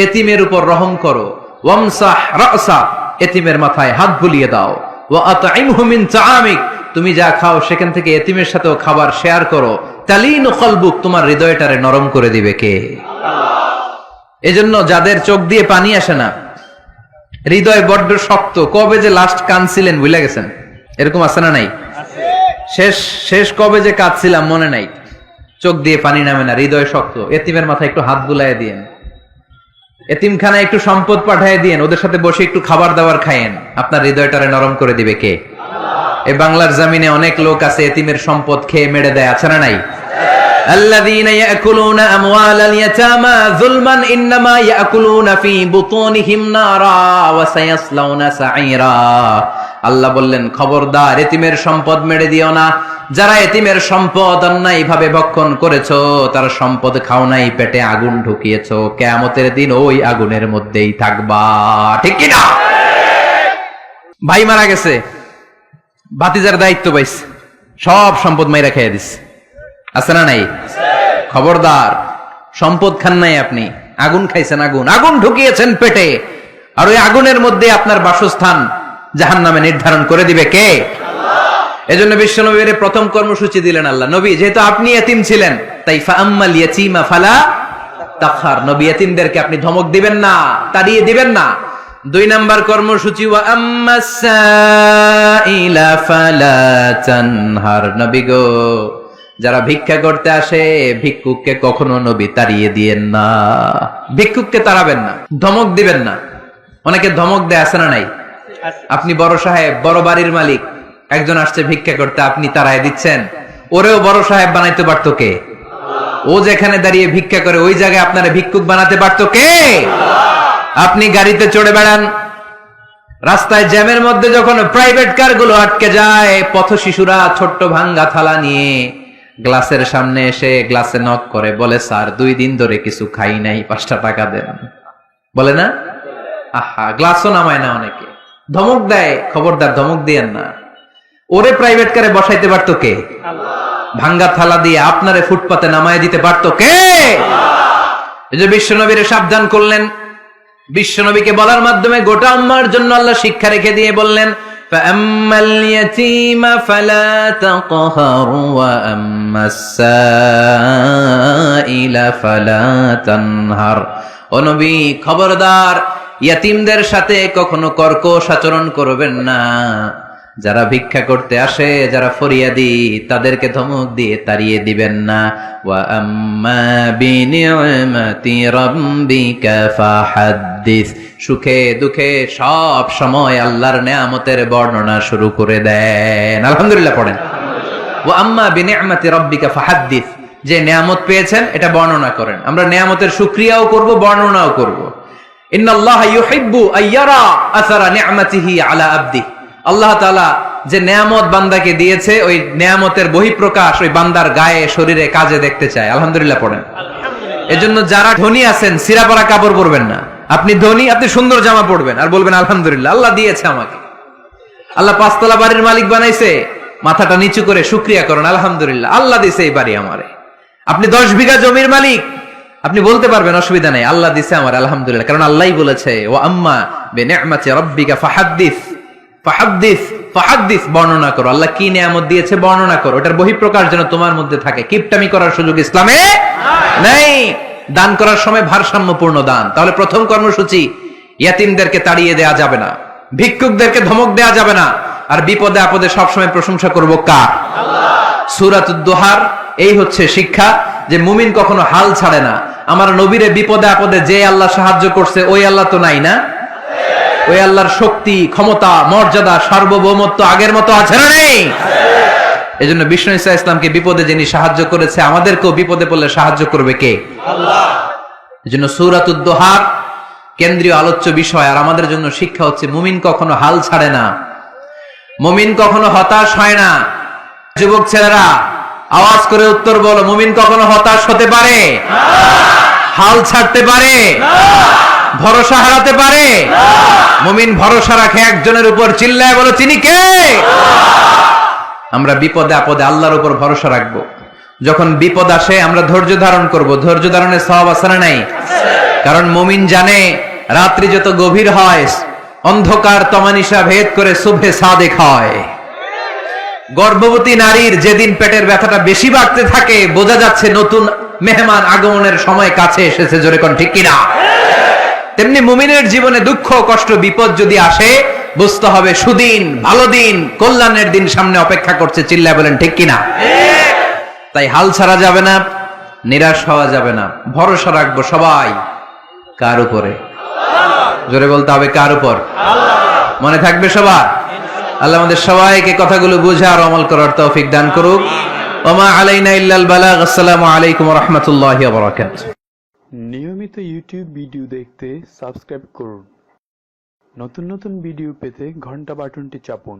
এতিমের উপর রহম করো। ওয়ামসাহ রাসা, এতিমের মাথায় হাত বুলিয়ে দাও। ওয়া আতইমহু মিন তাআমিক, তুমি যা খাও সেখান থেকে এতিমের সাথেও খাবার শেয়ার করো। তালিনু কলবুক, তোমার হৃদয়টারে নরম করে দিবে কে? আল্লাহ। এজন্য যাদের চোখ দিয়ে পানি আসে না, হৃদয় বড্ড শক্ত, কবে যে লাস্ট কাঁদছিলেন ভুলে গেছেন, এরকম আছে না নাই? শেষ কবে যে কাঁদছিলাম মনে নাই, চোখ দিয়ে পানি নামে না, হৃদয় শক্ত। এতিমের মাথায় একটু হাত বুলায় দিয়েন, এতিমখানায় একটু সম্পদ পাঠিয়ে দিয়েন, ওদের সাথে বসে একটু খাবার দাবার খায়েন, আপনার হৃদয়টারে নরম করে দিবে কে? এই বাংলার জমিনে অনেক লোক আছে এতিমের সম্পদ খেয়ে মেরে দেয়, আছে না নাই? আল্লাযীনা ইয়াকুলুনা আমওয়ালাল ইয়াতামা যুলমান ইন্নামা ইয়াকুলুনা ফি বুতুনিহিম নারা ওয়া সায়াসলাউনা সাঈরা। আল্লাহ বললেন, খবরদার এতিমের সম্পদ মেরে দিও না। যারা এতিমের সম্পদ অন্যায়ভাবে ভক্ষণ করেছো, তার সম্পদ খাও নাই, পেটে আগুন ঢুকিয়েছো, কিয়ামতের দিন ওই আগুনের মধ্যেই থাকবা, ঠিক কি না? ভাই মারা গেছে, ভাতিজার দায়িত্ব পাইছে, সব সম্পদ মাইরা খেয়ে দিচ্ছে, আছে না নাই? খবরদার, সম্পদ খান নাই আপনি, আগুন খাইছেন, আগুন ঢুকিয়েছেন পেটে, আর ওই আগুনের মধ্যে আপনার বাসস্থান জাহান্নামে নির্ধারণ করে দিবে কে? আল্লাহ। এজন্য বিশ্বনবীর প্রথম কর্মসূচি দিলেন আল্লাহ। নবী, যেহেতু আপনি এতিম ছিলেন, তাই ফাআম্মাল ইয়াতীমা ফালা তাকহার, নবী এতিমদেরকে আপনি ধমক দিবেন না, তাড়িয়ে দিবেন না। 2 নাম্বার কর্মসূচি, ওয়া আম্মাস সাইলা ফালা তানহার। নবী গো, যারা ভিক্ষা করতে আসে, ভিক্ষুককে কখনো নবী তাড়িয়ে দিয়েন না, ভিক্ষুককে তাড়াবেন না, ধমক দিবেন না। অনেকে ধমক দেয়, আছে না নাই? আপনি বড় সাহেব, বড় বাড়ির মালিক, একজন আসছে ভিক্ষা করতে, আপনি তাড়ায় দিচ্ছেন, ওরেও বড় সাহেব বানাইতে পারতো কে? ও যেখানে দাঁড়িয়ে ভিক্ষা করে ওই জায়গায় আপনারা ভিক্ষুক বানাতে পারতো কে? আপনি গাড়িতে চড়ে বেড়ান, রাস্তায় জ্যামের মধ্যে যখন প্রাইভেট কার গুলো আটকে যায়, পথ শিশুরা ছোট্ট ভাঙ্গা থালা নিয়ে গ্লাসের সামনে এসে গ্লাসে নক করে, বলে, স্যার 2 দিন ধরে কিছু খাই নাই, 5টা টাকা দেন, বলে না? আহা, গ্লাসও নামায় না অনেকে, ধমক দেয়। খবরদার, ধমক দিয়েন না। ওরে প্রাইভেট কারে বসাইতে পারতো কে? আল্লাহ। ভাঙ্গা থালা দিয়ে আপনারে ফুটপাতে নামায় দিতে পারতো কে? আল্লাহ। এই যে বিশ্বনবীরে সাবধান করলেন, বিশ্বনবীকে বলার মাধ্যমে গোটা উম্মার জন্য আল্লাহ শিক্ষা রেখে দিয়ে বললেন, ফাআম্মাল ইয়াতীমা ফালা তাকহার ওয়া আম্মাস সাইলা ফালা তানহার। ও নবী, খবরদার ইয়াতীমদের সাথে কখনো কর্কশ আচরণ করবেন না। যারা ভিক্ষা করতে আসে, যারা ফরিয়াদি, তাদেরকে ধমক দিয়ে তাড়িয়ে দিবেন না। ওয়া আম্মা বিনি'মাতি রাব্বিকা ফাহাদ্দিস। সুখে দুঃখে সব সময় আল্লাহর নেয়ামতের বর্ণনা শুরু করে দেন। আলহামদুলিল্লাহ পড়েন। ওয়া আম্মা বিনি'মাতি রাব্বিকা ফাহাদ্দিস, যে নেয়ামত পেয়েছেন এটা বর্ণনা করেন। আমরা নেয়ামতের শুকরিয়াও করব, বর্ণনাও করব। ইন্নাল্লাহা ইউহিব্বু আইয়ারা আসারা নি'মাতিহি আলা আবদিহি। আল্লাহ তাআলা যে নেয়ামত বান্দাকে দিয়েছে, ওই নেয়ামতের বহিঃপ্রকাশ ওই বান্দার গায়ে, শরীরে, কাজে দেখতে চায়। আলহামদুলিল্লাহ পড়েন। এজন্য যারা ধনী আছেন সিরা পরা কাপড় পরবেন না। আপনি ধনী, আপনি সুন্দর জামা পরবেন আর বলবেন আলহামদুলিল্লাহ, আল্লাহ দিয়েছে আমাকে, আল্লাহ 5 তলা বাড়ির মালিক বানাইছে, মাথাটা নিচু করে শুকরিয়া করুন, আলহামদুলিল্লাহ আল্লাহ দিয়েছে এই বাড়ি আমারে। আপনি 10 বিঘা জমির মালিক, আপনি বলতে পারবেন অসুবিধা নাই, আল্লাহ দিয়েছে আমার আলহামদুলিল্লাহ, কারণ আল্লাহই বলেছে ওয়া আম্মা বিনি'মাতি রাব্বিকা ফাহাদ্দিস ফাহাদ্দিস ফাহাদ্দিস, বর্ণনা করো আল্লাহ কি নিয়ামত দিয়েছে, বর্ণনা করো। ওটার বহিঃপ্রকাশ যেন তোমার মধ্যে থাকে। কিপটামি করার সুযোগ ইসলামে নাই। দান করার সময় ভারসাম্যপূর্ণ দান। তাহলে প্রথম কর্মসূচি, ইয়াতিমদেরকে তাড়িয়ে দেয়া যাবে না, ভিক্ষুকদেরকে ধমক দেয়া যাবে না, আর বিপদে আপদে সবসময় প্রশংসা করব কার? আল্লাহ। সূরাতুদ দোহার এই হচ্ছে শিক্ষা যে মুমিন কখনো হাল ছাড়ে না। আমার নবীরে বিপদে আপদে যে আল্লাহ সাহায্য করছে ওই আল্লাহ তো নাই না? ওই আল্লাহর শক্তি, ক্ষমতা, মর্যাদা, সার্বভৌমত্ব আগের মতো আছে না নেই? এজন্য বিষ্ণু ঈসা ইসলামকে বিপদে যিনি সাহায্য করেছে, আমাদেরকেও বিপদে পড়লে সাহায্য করবে কে? আল্লাহ। এজন্য সূরাতুদ দোহার কেন্দ্রীয় আলোচ্য বিষয়। আর আমাদের জন্য শিক্ষা হচ্ছে মুমিন কখনো হাল ছাড়ে না, মুমিন কখনো হতাশ হয় না। যুবক ছেলেরা আওয়াজ করে উত্তর বলো, মুমিন কখনো হতাশ হতে পারে? হাল ছাড়তে পারে? ভরসা হারাতে পারে? মুমিন ভরসা রাখে একজনের উপর, চিল্লায় বলো তিনি কে? আমরা বিপদে আপদে আল্লাহর উপর ভরসা রাখবো। যখন বিপদ আসে আমরা ধৈর্য ধারণ করব। ধৈর্য ধারণের সওয়াব আছে না নাই? কারণ মুমিন জানে রাত্রি যত গভীর হয় অন্ধকার তমানিসা ভেদ করে সুবহে সাদেক হয়। গর্ভবতী নারীর যেদিন পেটের ব্যথাটা বেশি বাড়তে থাকে বোঝা যাচ্ছে নতুন মেহমান আগমনের সময় কাছে এসেছে। জোরে কোন ঠিক কিনা? তেমনি মুমিনের জীবনে দুঃখ কষ্ট বিপদ যদি আসে বুঝতে হবে সুদিন, ভালো দিন, কল্যাণের দিন সামনে অপেক্ষা করছে। চিল্লায় বলেন ঠিক কিনা? তাই হাল ছাড়া যাবে না, নিরাশ হওয়া যাবে না। ভরসা রাখবো সবাই কার উপরে? জোরে বলতে হবে কার উপর? মনে থাকবে সবার? আল্লাহ আমাদের সবাইকে কথাগুলো বুঝে আর আমল করার তৌফিক দান করুক। ওমা আলাইনা ইল্লাল বালাগ। আসসালামু আলাইকুম ওয়া রাহমাতুল্লাহি ওয়া বারাকাতুহু। নিয়মিত ইউটিউব ভিডিও দেখতে সাবস্ক্রাইব করুন। নতুন নতুন ভিডিও পেতে ঘন্টা বাটনটি চাপুন।